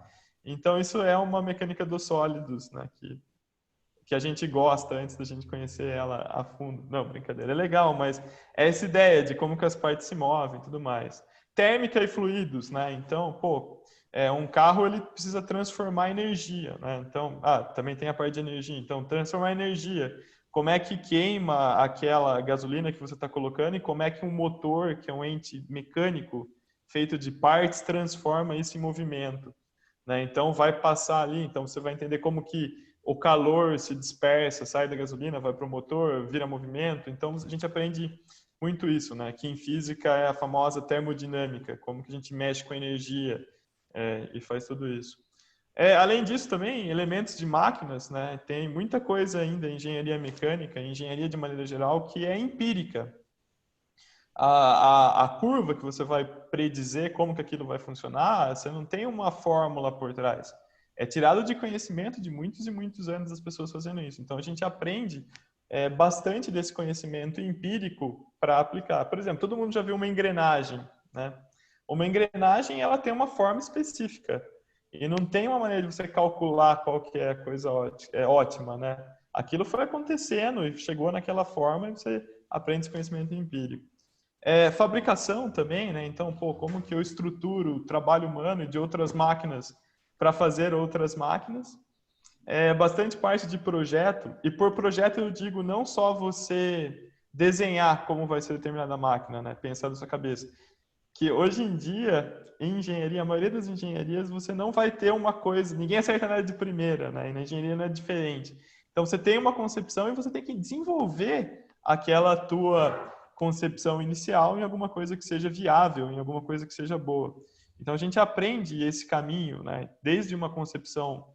Então, isso é uma mecânica dos sólidos, né? Que a gente gosta antes da gente conhecer ela a fundo. Não, brincadeira, é legal, mas é essa ideia de como que as partes se movem e tudo mais. Térmica e fluidos, né? Então, um carro ele precisa transformar energia, né? Então, também tem a parte de energia. Então, transformar energia. Como é que queima aquela gasolina que você está colocando e como é que um motor, que é um ente mecânico feito de partes, transforma isso em movimento, né? Então, vai passar ali. Então, você vai entender como que o calor se dispersa, sai da gasolina, vai para o motor, vira movimento. Então, a gente aprende muito isso, né? Que em física é a famosa termodinâmica, como que a gente mexe com a energia e faz tudo isso. Além disso também, elementos de máquinas, né? Tem muita coisa ainda em engenharia mecânica, engenharia de maneira geral, que é empírica. A curva que você vai predizer como que aquilo vai funcionar, você não tem uma fórmula por trás. É tirado de conhecimento de muitos e muitos anos das pessoas fazendo isso. Então, a gente aprende bastante desse conhecimento empírico para aplicar. Por exemplo, todo mundo já viu uma engrenagem, né? Uma engrenagem, ela tem uma forma específica e não tem uma maneira de você calcular qual que é a coisa ótima, né? Aquilo foi acontecendo e chegou naquela forma e você aprende esse conhecimento empírico. Fabricação também, né? Então, como que eu estruturo o trabalho humano e de outras máquinas para fazer outras máquinas? Bastante parte de projeto, e por projeto eu digo não só você desenhar como vai ser determinada máquina, né? Pensar na sua cabeça. Que hoje em dia, em engenharia, a maioria das engenharias, você não vai ter uma coisa, ninguém acerta nada de primeira, né? E na engenharia não é diferente. Então, você tem uma concepção e você tem que desenvolver aquela tua concepção inicial em alguma coisa que seja viável, em alguma coisa que seja boa. Então, a gente aprende esse caminho, né? Desde uma concepção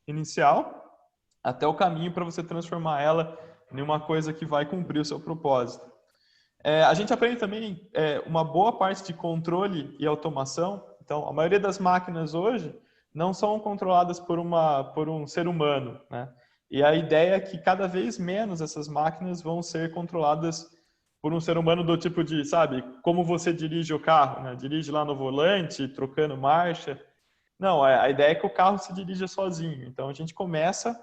inicial até o caminho para você transformar ela em uma coisa que vai cumprir o seu propósito. A gente aprende também uma boa parte de controle e automação. Então, a maioria das máquinas hoje não são controladas por um ser humano, né? E a ideia é que cada vez menos essas máquinas vão ser controladas por um ser humano do tipo de, sabe, como você dirige o carro, né? Dirige lá no volante, trocando marcha. Não, a ideia é que o carro se dirija sozinho. Então, a gente começa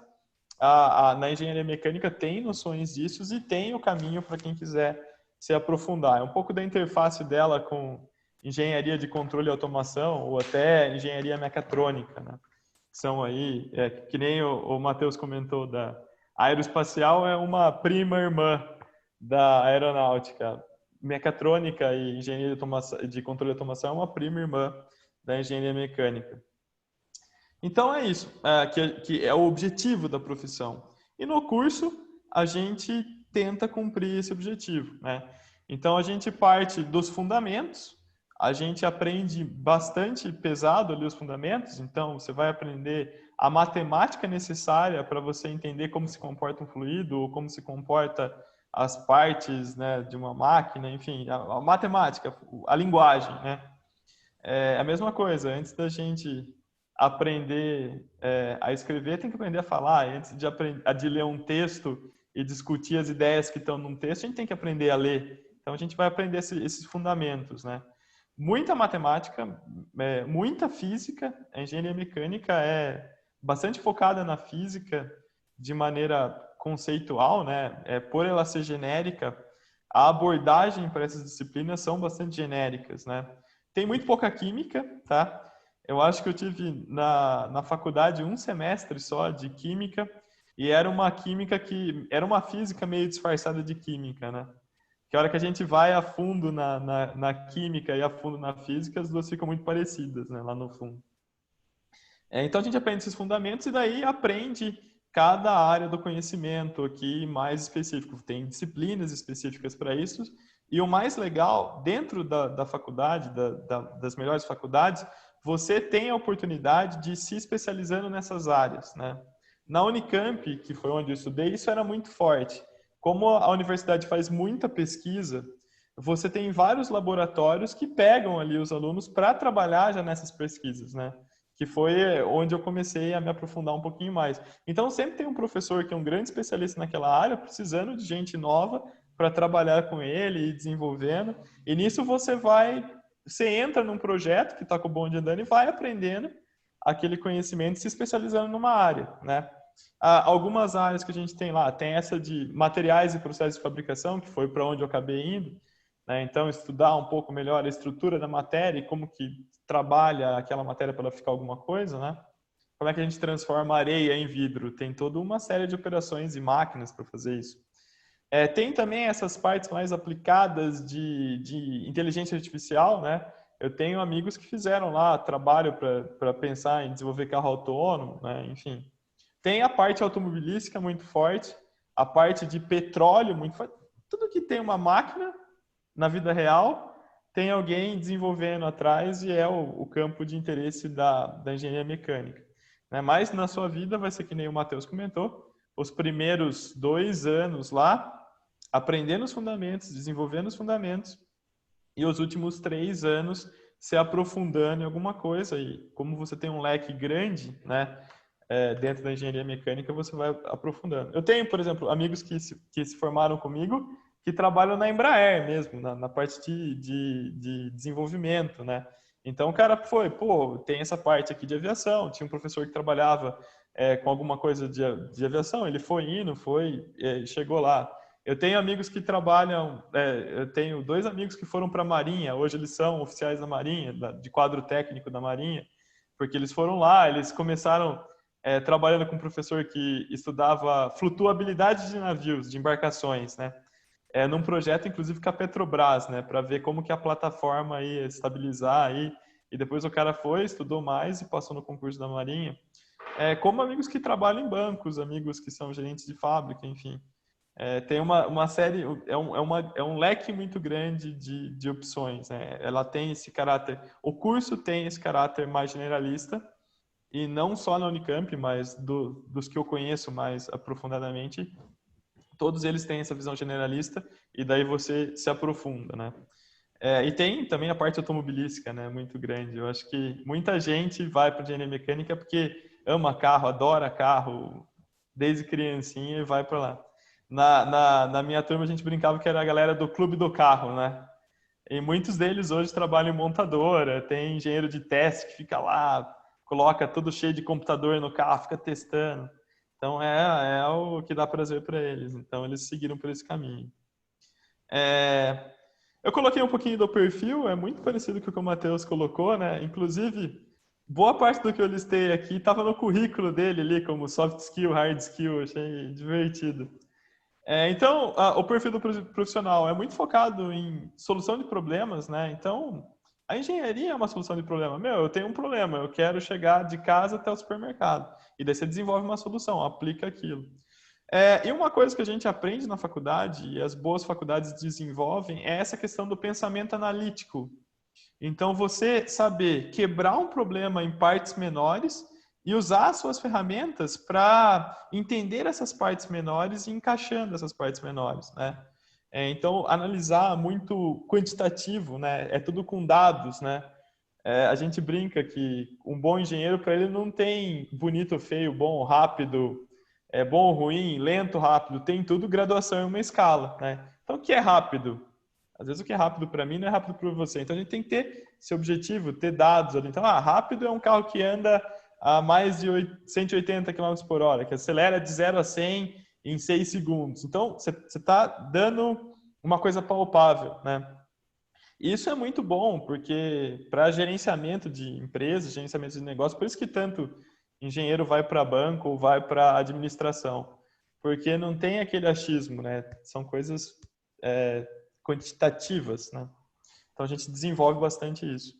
na engenharia mecânica, tem noções disso e tem o caminho para quem quiser se aprofundar. É um pouco da interface dela com engenharia de controle e automação ou até engenharia mecatrônica, né? São aí, que nem o Matheus comentou, da aeroespacial é uma prima irmã da aeronáutica. Mecatrônica e engenharia de controle e automação é uma prima irmã da engenharia mecânica. Então é isso, que é o objetivo da profissão. E no curso a gente tenta cumprir esse objetivo, né? Então a gente parte dos fundamentos, a gente aprende bastante pesado ali os fundamentos, então você vai aprender a matemática necessária para você entender como se comporta um fluido, ou como se comporta as partes, né, de uma máquina, enfim, a matemática, a linguagem, né? É a mesma coisa, antes da gente aprender a escrever, tem que aprender a falar. Antes de ler um texto e discutir as ideias que estão num texto, a gente tem que aprender a ler. Então, a gente vai aprender esses fundamentos, né? Muita matemática, muita física. A engenharia mecânica é bastante focada na física de maneira conceitual, né? Por ela ser genérica, a abordagem para essas disciplinas são bastante genéricas, né? Tem muito pouca química, tá? Eu acho que eu tive na faculdade um semestre só de química e era uma física meio disfarçada de química, né? Que a hora que a gente vai a fundo na química e a fundo na física, as duas ficam muito parecidas, né? Lá no fundo. Então a gente aprende esses fundamentos e daí aprende cada área do conhecimento aqui mais específico. Tem disciplinas específicas para isso. E o mais legal, dentro da faculdade, das melhores faculdades, você tem a oportunidade de ir se especializando nessas áreas, né? Na Unicamp, que foi onde eu estudei, isso era muito forte. Como a universidade faz muita pesquisa, você tem vários laboratórios que pegam ali os alunos para trabalhar já nessas pesquisas, né? Que foi onde eu comecei a me aprofundar um pouquinho mais. Então, sempre tem um professor que é um grande especialista naquela área, precisando de gente nova para trabalhar com ele e desenvolvendo. E nisso você entra num projeto que está com o bonde andando e vai aprendendo aquele conhecimento, se especializando numa área, né? Algumas áreas que a gente tem lá, tem essa de materiais e processos de fabricação, que foi para onde eu acabei indo, né? Então, estudar um pouco melhor a estrutura da matéria e como que trabalha aquela matéria para ela ficar alguma coisa, né? Como é que a gente transforma areia em vidro? Tem toda uma série de operações e máquinas para fazer isso. Tem também essas partes mais aplicadas de inteligência artificial, né? Eu tenho amigos que fizeram lá trabalho para pensar em desenvolver carro autônomo, né? Enfim. Tem a parte automobilística muito forte, a parte de petróleo muito forte. Tudo que tem uma máquina na vida real, tem alguém desenvolvendo atrás e é o campo de interesse da engenharia mecânica, né? Mas na sua vida vai ser que nem o Matheus comentou, os primeiros 2 anos lá, aprendendo os fundamentos, desenvolvendo os fundamentos, e os últimos 3 anos se aprofundando em alguma coisa. E como você tem um leque grande, né, dentro da engenharia mecânica, você vai aprofundando. Eu tenho, por exemplo, amigos que se formaram comigo, que trabalham na Embraer mesmo, na parte de desenvolvimento, né? Então o cara tem essa parte aqui de aviação, tinha um professor que trabalhava com alguma coisa de aviação, ele chegou lá. Eu tenho amigos que trabalham, eu tenho 2 amigos que foram para a Marinha, hoje eles são oficiais da Marinha, de quadro técnico da Marinha, porque eles foram lá, eles começaram trabalhando com um professor que estudava flutuabilidade de navios, de embarcações, né? Num projeto, inclusive, com a Petrobras, né? Para ver como que a plataforma ia estabilizar aí. E depois o cara estudou mais e passou no concurso da Marinha. Como amigos que trabalham em bancos, amigos que são gerentes de fábrica, enfim. Tem uma série, é um leque muito grande de opções, né? Ela tem esse caráter, o curso tem esse caráter mais generalista, e não só na Unicamp, mas dos que eu conheço mais aprofundadamente, todos eles têm essa visão generalista e daí você se aprofunda, né? E tem também a parte automobilística, né? Muito grande. Eu acho que muita gente vai para a engenharia mecânica porque ama carro, adora carro, desde criancinha e vai para lá. Na minha turma a gente brincava que era a galera do clube do carro, né? E muitos deles hoje trabalham em montadora, tem engenheiro de teste que fica lá, coloca tudo cheio de computador no carro, fica testando. Então, é o que dá prazer para eles. Então, eles seguiram por esse caminho. Eu coloquei um pouquinho do perfil, é muito parecido com o que o Matheus colocou, né? Inclusive, boa parte do que eu listei aqui estava no currículo dele ali, como soft skill, hard skill, achei divertido. Então, o perfil do profissional é muito focado em solução de problemas, né? Então, a engenharia é uma solução de problema. Eu tenho um problema, eu quero chegar de casa até o supermercado. E daí você desenvolve uma solução, aplica aquilo. E uma coisa que a gente aprende na faculdade, e as boas faculdades desenvolvem, é essa questão do pensamento analítico. Então, você saber quebrar um problema em partes menores e usar as suas ferramentas para entender essas partes menores e encaixando essas partes menores, né? Então, analisar muito quantitativo, né? É tudo com dados, né? A gente brinca que um bom engenheiro, para ele, não tem bonito, feio, bom, rápido, bom, ruim, lento, rápido. Tem tudo graduação em uma escala, né? Então, o que é rápido? Às vezes, o que é rápido para mim não é rápido para você. Então, a gente tem que ter esse objetivo, ter dados ali. Então, rápido é um carro que anda a mais de 180 km por hora, que acelera de 0 a 100 em 6 segundos. Então, você está dando uma coisa palpável, né? Isso é muito bom, porque para gerenciamento de empresas, gerenciamento de negócio, por isso que tanto engenheiro vai para banco ou vai para administração, porque não tem aquele achismo, né? São coisas quantitativas, né? Então a gente desenvolve bastante isso.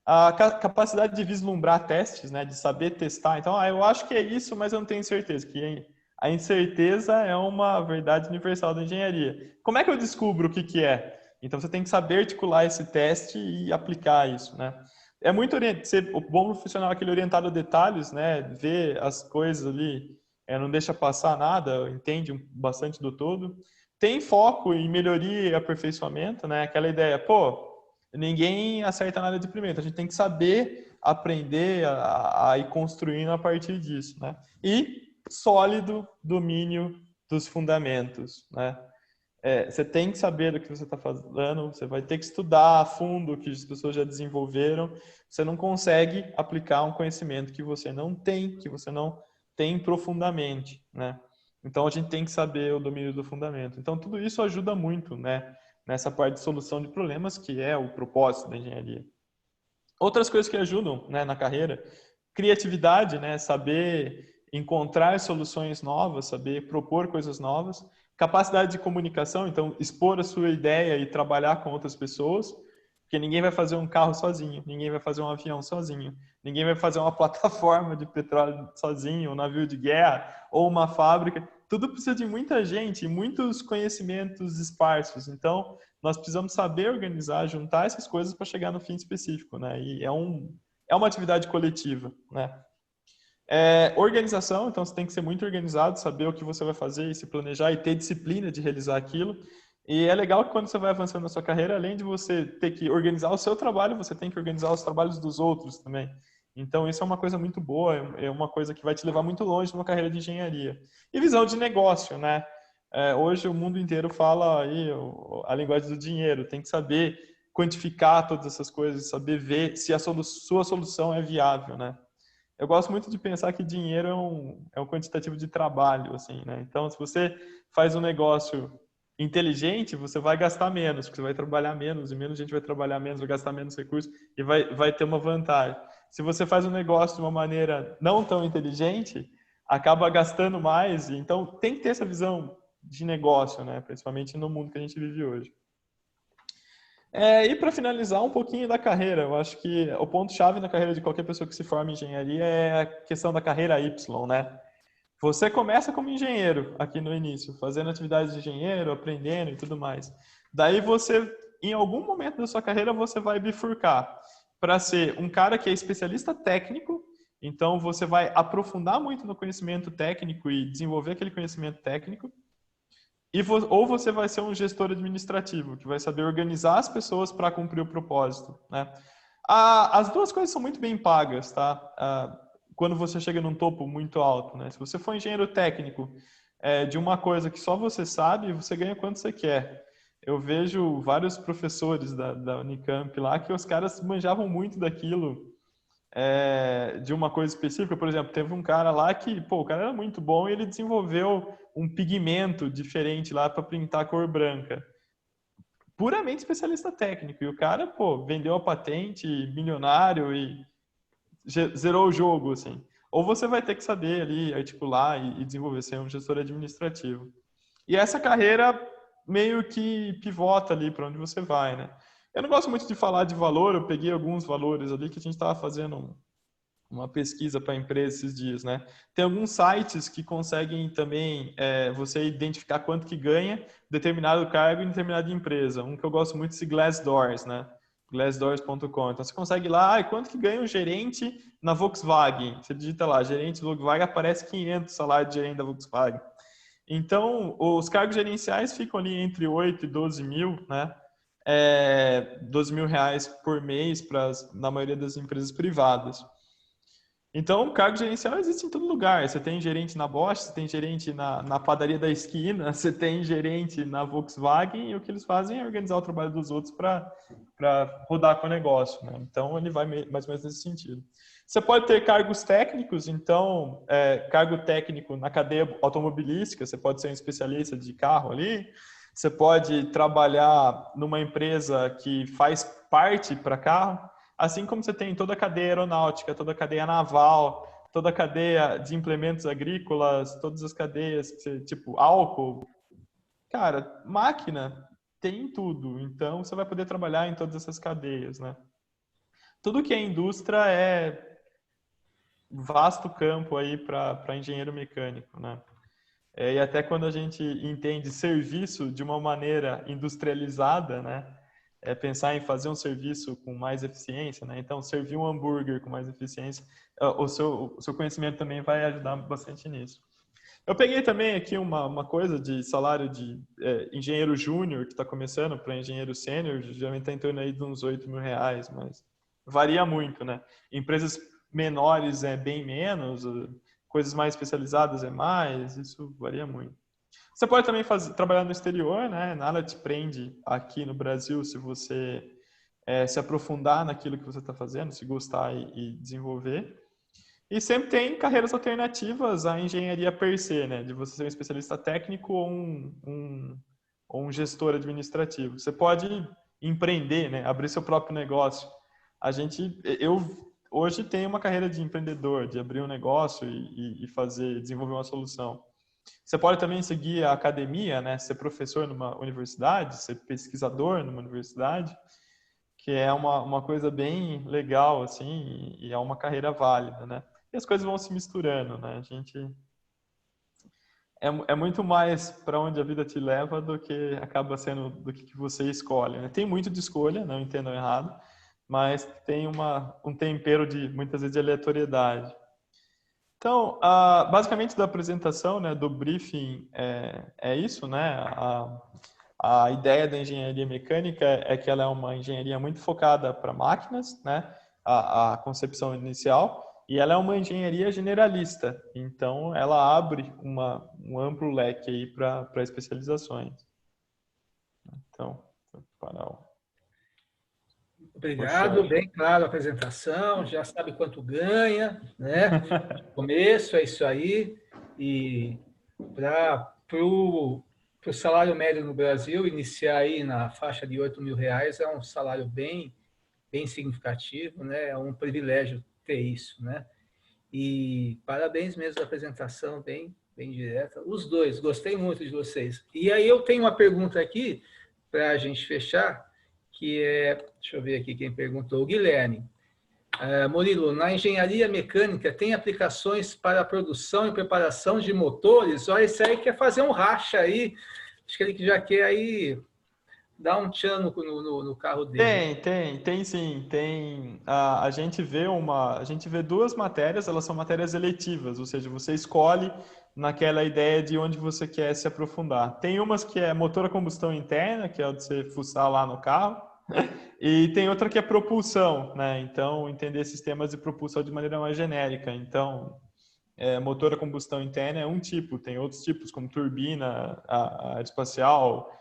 A capacidade de vislumbrar testes, né? De saber testar. Então, eu acho que é isso, mas eu não tenho certeza. Que a incerteza é uma verdade universal da engenharia. Como é que eu descubro o que é? Então você tem que saber articular esse teste e aplicar isso, né? É muito o bom profissional é aquele orientado a detalhes, né? Vê as coisas ali, não deixa passar nada, entende bastante do todo. Tem foco em melhoria e aperfeiçoamento, né? Aquela ideia, ninguém acerta nada de primeiro. Então, a gente tem que saber aprender a ir construindo a partir disso, né? E sólido domínio dos fundamentos, né? Você tem que saber do que você está falando, você vai ter que estudar a fundo o que as pessoas já desenvolveram. Você não consegue aplicar um conhecimento que você não tem profundamente, né? Então, a gente tem que saber o domínio do fundamento. Então, tudo isso ajuda muito, né? Nessa parte de solução de problemas, que é o propósito da engenharia. Outras coisas que ajudam, né, na carreira, criatividade, né? Saber encontrar soluções novas, saber propor coisas novas. Capacidade de comunicação, então expor a sua ideia e trabalhar com outras pessoas, porque ninguém vai fazer um carro sozinho, ninguém vai fazer um avião sozinho, ninguém vai fazer uma plataforma de petróleo sozinho, um navio de guerra ou uma fábrica. Tudo precisa de muita gente e muitos conhecimentos esparsos. Então, nós precisamos saber organizar, juntar essas coisas para chegar no fim específico, né? E é uma atividade coletiva, né? Organização, então você tem que ser muito organizado, saber o que você vai fazer e se planejar e ter disciplina de realizar aquilo. E é legal que quando você vai avançando na sua carreira, além de você ter que organizar o seu trabalho, você tem que organizar os trabalhos dos outros também. Então isso é uma coisa muito boa, é uma coisa que vai te levar muito longe numa carreira de engenharia. E visão de negócio, né? Hoje o mundo inteiro fala aí a linguagem do dinheiro, tem que saber quantificar todas essas coisas, saber ver se a sua solução é viável, né? Eu gosto muito de pensar que dinheiro é um quantitativo de trabalho, assim, né? Então, se você faz um negócio inteligente, você vai gastar menos, porque você vai trabalhar menos, e menos gente vai trabalhar menos, vai gastar menos recursos, e vai ter uma vantagem. Se você faz um negócio de uma maneira não tão inteligente, acaba gastando mais, então tem que ter essa visão de negócio, né? Principalmente no mundo que a gente vive hoje. E para finalizar um pouquinho da carreira, eu acho que o ponto-chave na carreira de qualquer pessoa que se forma em engenharia é a questão da carreira Y, né? Você começa como engenheiro aqui no início, fazendo atividades de engenheiro, aprendendo e tudo mais. Daí você, em algum momento da sua carreira, você vai bifurcar para ser um cara que é especialista técnico, então você vai aprofundar muito no conhecimento técnico e desenvolver aquele conhecimento técnico. Ou você vai ser um gestor administrativo, que vai saber organizar as pessoas para cumprir o propósito, né? As duas coisas são muito bem pagas, tá? Quando você chega num topo muito alto, né? Se você for engenheiro técnico de uma coisa que só você sabe, você ganha quanto você quer. Eu vejo vários professores da Unicamp lá que os caras manjavam muito daquilo, de uma coisa específica. Por exemplo, teve um cara lá que, o cara era muito bom e ele desenvolveu um pigmento diferente lá para pintar a cor branca. Puramente especialista técnico. E o cara, vendeu a patente, milionário e zerou o jogo, assim. Ou você vai ter que saber ali articular e desenvolver, ser um gestor administrativo. E essa carreira meio que pivota ali para onde você vai, né? Eu não gosto muito de falar de valor, eu peguei alguns valores ali que a gente estava fazendo uma pesquisa para a empresa esses dias, né? Tem alguns sites que conseguem também você identificar quanto que ganha determinado cargo em determinada empresa. Um que eu gosto muito é esse Glassdoor, né? Glassdoor.com. Então você consegue ir lá, quanto que ganha um gerente na Volkswagen? Você digita lá, gerente da Volkswagen, aparece 500 salários de gerente da Volkswagen. Então, os cargos gerenciais ficam ali entre 8 e 12 mil, né? 12 mil reais por mês na maioria das empresas privadas. Então, o cargo gerencial existe em todo lugar. Você tem gerente na Bosch, você tem gerente na padaria da esquina, você tem gerente na Volkswagen, e o que eles fazem é organizar o trabalho dos outros para rodar com o negócio, né? Então, ele vai mais ou menos nesse sentido. Você pode ter cargos técnicos, então, cargo técnico na cadeia automobilística, você pode ser um especialista de carro ali, você pode trabalhar numa empresa que faz parte para carro, assim como você tem toda a cadeia aeronáutica, toda a cadeia naval, toda a cadeia de implementos agrícolas, todas as cadeias, tipo álcool. Cara, máquina tem tudo, então você vai poder trabalhar em todas essas cadeias, né? Tudo que é indústria é vasto campo aí para engenheiro mecânico, né? E até quando a gente entende serviço de uma maneira industrializada, né? Pensar em fazer um serviço com mais eficiência, né? Então, servir um hambúrguer com mais eficiência, o seu conhecimento também vai ajudar bastante nisso. Eu peguei também aqui uma coisa de salário de engenheiro júnior que está começando para engenheiro sênior, geralmente está em torno aí de uns R$8.000, mas varia muito, né? Empresas menores é bem menos, coisas mais especializadas é mais, isso varia muito. Você pode também trabalhar no exterior, né? Nada te prende aqui no Brasil se você se aprofundar naquilo que você está fazendo, se gostar e desenvolver. E sempre tem carreiras alternativas à engenharia per se, né? De você ser um especialista técnico ou um gestor administrativo. Você pode empreender, né? Abrir seu próprio negócio. Eu hoje tenho uma carreira de empreendedor, de abrir um negócio e desenvolver uma solução. Você pode também seguir a academia, né? Ser professor numa universidade, ser pesquisador numa universidade, que é uma coisa bem legal, assim, e é uma carreira válida, né? E as coisas vão se misturando, né? É muito mais para onde a vida te leva do que acaba sendo do que você escolhe, né? Tem muito de escolha, não entendam errado, mas tem um tempero de muitas vezes de aleatoriedade. Então, basicamente da apresentação, né, do briefing é isso, né? A ideia da engenharia mecânica é que ela é uma engenharia muito focada para máquinas, né? A concepção inicial, e ela é uma engenharia generalista. Então, ela abre um amplo leque aí para especializações. Então, para o Obrigado, bem claro a apresentação, já sabe quanto ganha, né? Começo, é isso aí. E para o salário médio no Brasil, iniciar aí na faixa de R$8.000 é um salário bem significativo, né? É um privilégio ter isso, né? E parabéns mesmo da apresentação, bem direta. Os dois, gostei muito de vocês. E aí eu tenho uma pergunta aqui, para a gente fechar, que deixa eu ver aqui quem perguntou, o Guilherme. Murilo, na engenharia mecânica tem aplicações para a produção e preparação de motores? Olha, esse aí quer fazer um racha aí, acho que ele já quer aí dar um tchan no carro dele. Tem sim. A gente vê duas matérias, elas são matérias eletivas, ou seja, você escolhe naquela ideia de onde você quer se aprofundar. Tem umas que é motor a combustão interna, que é o de você fuçar lá no carro, e tem outra que é propulsão, né? Então, entender sistemas de propulsão de maneira mais genérica. Então, motor a combustão interna é um tipo, tem outros tipos, como turbina aeroespacial,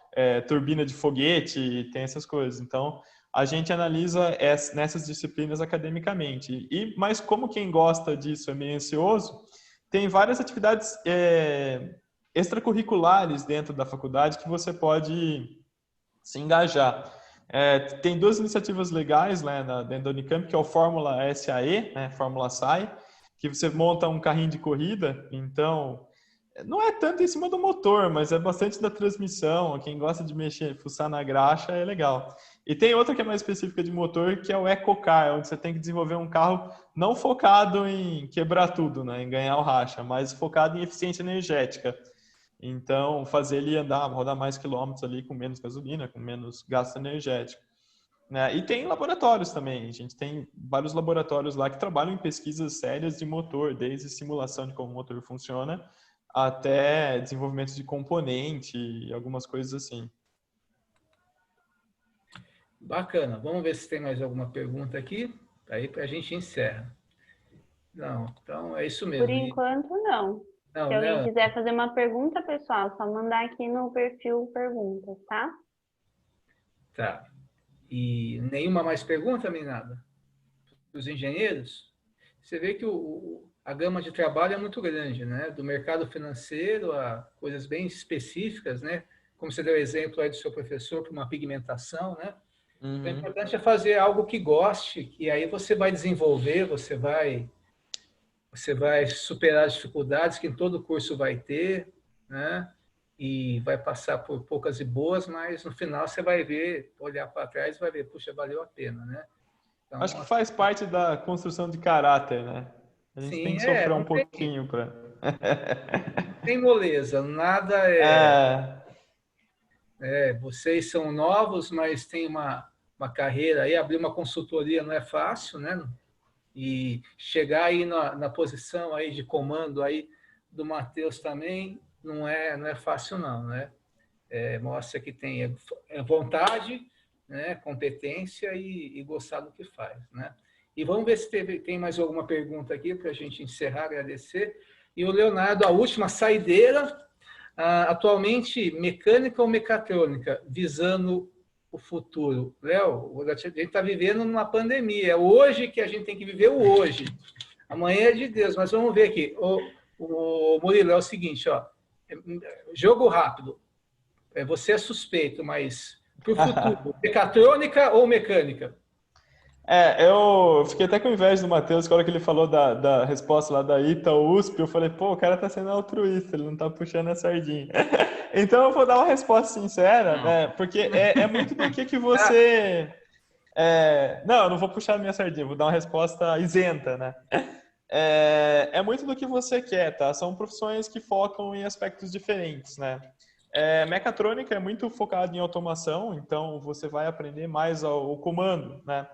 turbina de foguete, tem essas coisas. Então, a gente analisa nessas disciplinas academicamente. Mas como quem gosta disso é meio ansioso, tem várias atividades extracurriculares dentro da faculdade que você pode se engajar. Tem duas iniciativas legais lá dentro da Unicamp, que é o Fórmula SAE, né, Fórmula SAE, que você monta um carrinho de corrida, então não é tanto em cima do motor, mas é bastante da transmissão. Quem gosta de mexer, fuçar na graxa é legal. E tem outra que é mais específica de motor, que é o EcoCar, onde você tem que desenvolver um carro não focado em quebrar tudo, né, em ganhar o racha, mas focado em eficiência energética. Então, fazer ele rodar mais quilômetros ali com menos gasolina, com menos gasto energético. E tem laboratórios também. A gente tem vários laboratórios lá que trabalham em pesquisas sérias de motor, desde simulação de como o motor funciona até desenvolvimento de componente e algumas coisas assim. Bacana. Vamos ver se tem mais alguma pergunta aqui. Aí a gente encerra. Não, então é isso mesmo. Por enquanto, não. Não, Se alguém né? quiser fazer uma pergunta, pessoal, só mandar aqui no perfil perguntas, tá? Tá. E nenhuma mais pergunta, nem nada? Dos engenheiros? você vê que a gama de trabalho é muito grande, né? Do mercado financeiro a coisas bem específicas, né? Como você deu o exemplo aí do seu professor, para uma pigmentação, né? O importante é fazer algo que goste, e aí você vai desenvolver, você vai superar as dificuldades que em todo curso vai ter, né? E vai passar por poucas e boas, mas no final você vai ver, olhar para trás e vai ver, puxa, valeu a pena, né? Então, Acho que faz parte da construção de caráter, né? A gente tem sim, que sofrer um não tem, pouquinho para. tem moleza, nada é, É, vocês são novos, mas tem uma carreira aí, abrir uma consultoria não é fácil, né? E chegar aí na posição aí de comando aí do Matheus também não é fácil não, né? Mostra que tem vontade, né? Competência e gostar do que faz, né? E vamos ver se tem mais alguma pergunta aqui para a gente encerrar, agradecer. E o Leonardo, a última saideira, atualmente mecânica ou mecatrônica, visando o futuro. Léo, a gente está vivendo numa pandemia. É hoje que a gente tem que viver o hoje. Amanhã é de Deus, mas vamos ver aqui. O Murilo, é o seguinte, ó, jogo rápido. Você é suspeito, mas para o futuro, mecatrônica ou mecânica? eu fiquei até com inveja do Matheus, na hora que ele falou da resposta lá da ITA USP, eu falei, pô, o cara tá sendo altruísta, ele não tá puxando a sardinha. Então eu vou dar uma resposta sincera, né? Porque é muito do que você... não, eu não vou puxar a minha sardinha, vou dar uma resposta isenta, né? É muito do que você quer, tá? São profissões que focam em aspectos diferentes, né? Mecatrônica é muito focado em automação, então você vai aprender mais o comando, né?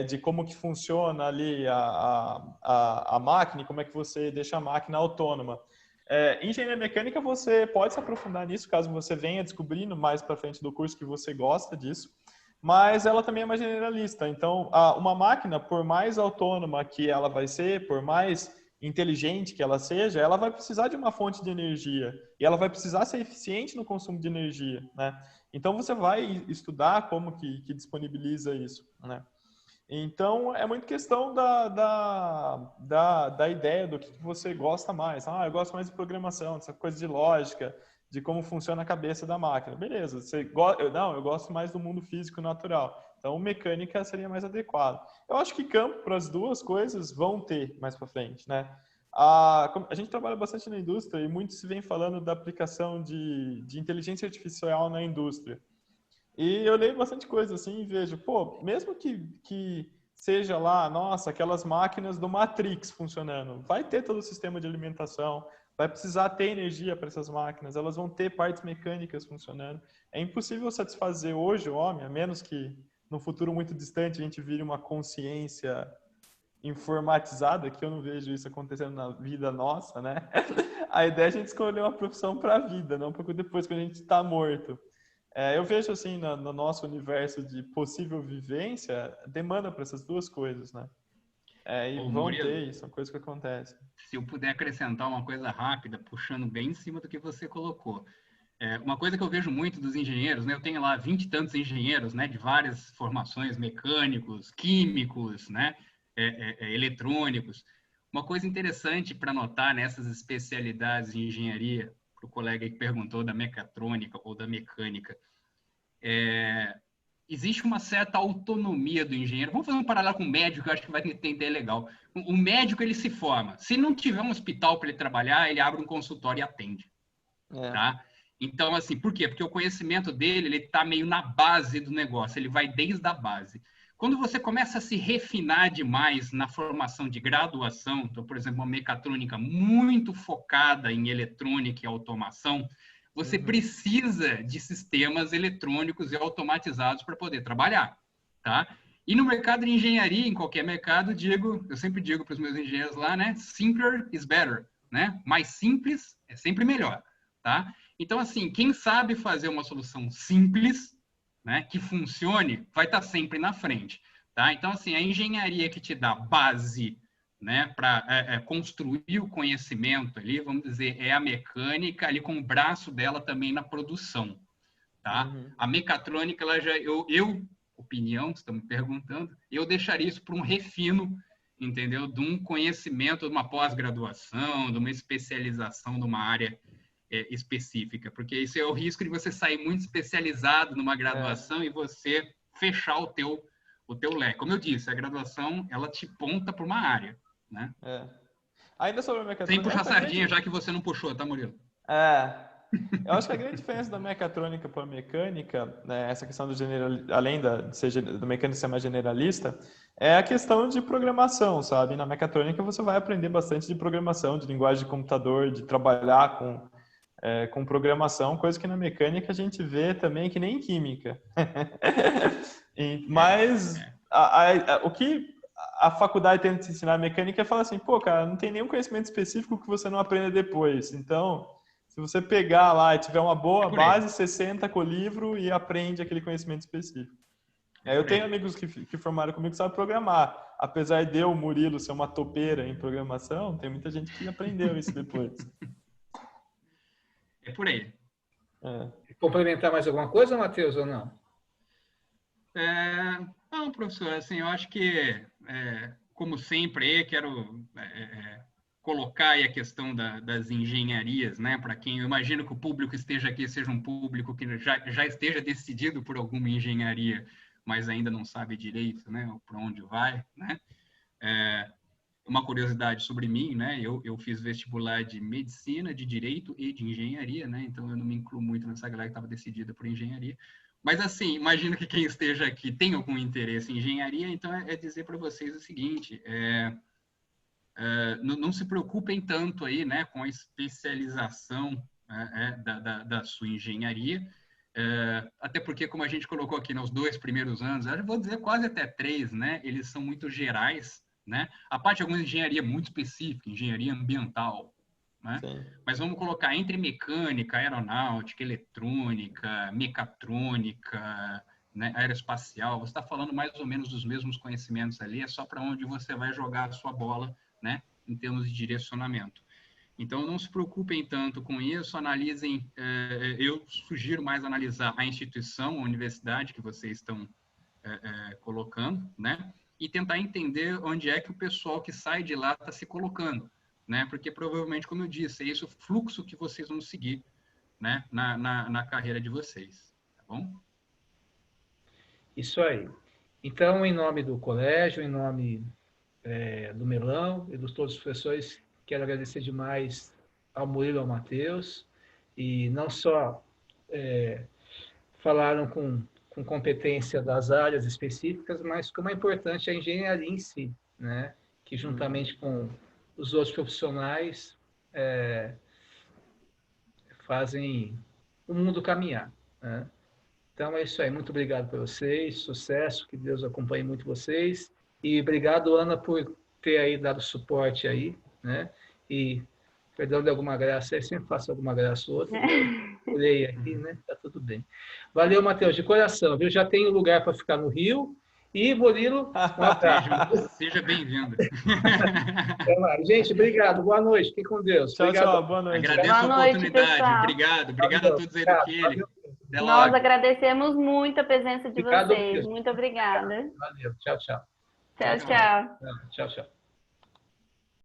De como que funciona ali a máquina e como é que você deixa a máquina autônoma. Engenharia mecânica, você pode se aprofundar nisso, caso você venha descobrindo mais para frente do curso que você gosta disso, mas ela também é mais generalista. Então, uma máquina, por mais autônoma que ela vai ser, por mais inteligente que ela seja, ela vai precisar de uma fonte de energia e ela vai precisar ser eficiente no consumo de energia, né? Então, você vai estudar como que disponibiliza isso, né? Então, é muito questão da ideia do que você gosta mais. Eu gosto mais de programação, dessa coisa de lógica, de como funciona a cabeça da máquina. Beleza, eu gosto mais do mundo físico natural. Então, mecânica seria mais adequado. Eu acho que campo para as duas coisas vão ter mais para frente, né? A gente trabalha bastante na indústria e muito se vem falando da aplicação de inteligência artificial na indústria. E eu leio bastante coisa assim e vejo, pô, mesmo que seja lá, nossa, aquelas máquinas do Matrix funcionando, vai ter todo o sistema de alimentação, vai precisar ter energia para essas máquinas, elas vão ter partes mecânicas funcionando. É impossível satisfazer hoje o homem, a menos que no futuro muito distante a gente vire uma consciência informatizada, que eu não vejo isso acontecendo na vida nossa, né? A ideia é a gente escolher uma profissão para a vida, não para depois que a gente está morto. Eu vejo assim, no nosso universo de possível vivência, demanda para essas duas coisas, né? E vão ter, isso, são coisas que acontecem. Se eu puder acrescentar uma coisa rápida, puxando bem em cima do que você colocou. Uma coisa que eu vejo muito dos engenheiros, né? Eu tenho lá 20 e tantos engenheiros, né? De várias formações, mecânicos, químicos, né? Eletrônicos. Uma coisa interessante para notar nessas especialidades de engenharia, para o colega que perguntou da mecatrônica ou da mecânica, existe uma certa autonomia do engenheiro. Vamos fazer um paralelo com o médico, que eu acho que vai entender legal. O médico, ele se forma. Se não tiver um hospital para ele trabalhar, ele abre um consultório e atende. Tá? Então, assim, por quê? Porque o conhecimento dele, ele está meio na base do negócio, ele vai desde a base. Quando você começa a se refinar demais na formação de graduação, então, por exemplo, uma mecatrônica muito focada em eletrônica e automação, você precisa de sistemas eletrônicos e automatizados para poder trabalhar, tá? E no mercado de engenharia, em qualquer mercado, eu sempre digo para os meus engenheiros lá, né? Simpler is better, né? Mais simples é sempre melhor, tá? Então, assim, quem sabe fazer uma solução simples, né, que funcione, vai estar sempre na frente, tá? Então, assim, a engenharia que te dá base, né, para construir o conhecimento ali, vamos dizer, é a mecânica ali com o braço dela também na produção, tá? A mecatrônica, ela já, opinião, você está me perguntando, eu deixaria isso para um refino entendeu? De um conhecimento, de uma pós-graduação, de uma especialização numa área específica, porque isso é o risco de você sair muito especializado numa graduação e você fechar o teu leque. Como eu disse, a graduação, ela te ponta para uma área, né? Ainda sobre a mecatrônica... Sem puxar sardinha, já que você não puxou, tá, Murilo? Eu acho que a grande diferença da mecatrônica para a mecânica, né, essa questão do além de ser do mecânico ser mais generalista, é a questão de programação, sabe? Na mecatrônica você vai aprender bastante de programação, de linguagem de computador, de trabalhar com programação, coisa que na mecânica a gente vê também que nem em química. Mas o que a faculdade tenta te ensinar mecânica é falar assim, pô, cara, não tem nenhum conhecimento específico que você não aprenda depois. Então, se você pegar lá e tiver uma boa base, você senta com o livro e aprende aquele conhecimento específico. Eu tenho amigos que formaram comigo que sabem programar. Apesar de eu, Murilo, ser uma topeira em programação, tem muita gente que aprendeu isso depois. É por aí. Complementar mais alguma coisa, Matheus, ou não? Não, professor, assim, eu acho que, como sempre, quero colocar aí a questão das engenharias, né? Para quem eu imagino que o público esteja aqui seja um público que já esteja decidido por alguma engenharia, mas ainda não sabe direito, né? Para onde vai, né? Uma curiosidade sobre mim, né? Eu fiz vestibular de medicina, de direito e de engenharia, né? Então eu não me incluo muito nessa galera que estava decidida por engenharia. Mas assim, imagino que quem esteja aqui tem algum interesse em engenharia, então é dizer para vocês o seguinte: não se preocupem tanto aí, né, com a especialização da sua engenharia, até porque, como a gente colocou aqui nos 2 primeiros anos, eu vou dizer quase até 3, né? Eles são muito gerais, né? A parte de alguma engenharia muito específica, engenharia ambiental, né? Mas vamos colocar entre mecânica, aeronáutica, eletrônica, mecatrônica, né, aeroespacial, você está falando mais ou menos dos mesmos conhecimentos ali, é só para onde você vai jogar a sua bola, né, em termos de direcionamento. Então, não se preocupem tanto com isso, analisem, eu sugiro mais analisar a instituição, a universidade que vocês estão colocando, né, e tentar entender onde é que o pessoal que sai de lá está se colocando, né, porque provavelmente, como eu disse, é esse o fluxo que vocês vão seguir, né, na carreira de vocês, tá bom? Isso aí. Então, em nome do colégio, em nome do Melão e de todos os professores, quero agradecer demais ao Murilo e ao Matheus, e não só falaram com competência das áreas específicas, mas como é importante a engenharia em si, né? Que juntamente com os outros profissionais fazem o mundo caminhar, né? Então é isso aí, muito obrigado para vocês, sucesso, que Deus acompanhe muito vocês, e obrigado, Ana, por ter aí dado suporte aí, né? E perdão de alguma graça, eu sempre faço alguma graça ou outra, pulei aqui, né? Tá tudo bem. Valeu, Matheus, de coração, viu? Já tenho lugar para ficar no Rio, e Murilo, um abraço. Seja bem-vindo. Gente, obrigado, boa noite, fique com Deus. Tchau, obrigado. tchau, boa noite. Agradeço a oportunidade, obrigado Valeu, a todos aí do Kelly. Nós agradecemos muito a presença de Obrigado vocês. mesmo. Muito obrigada. Valeu, tchau, tchau. Tchau, tchau. Tchau, tchau.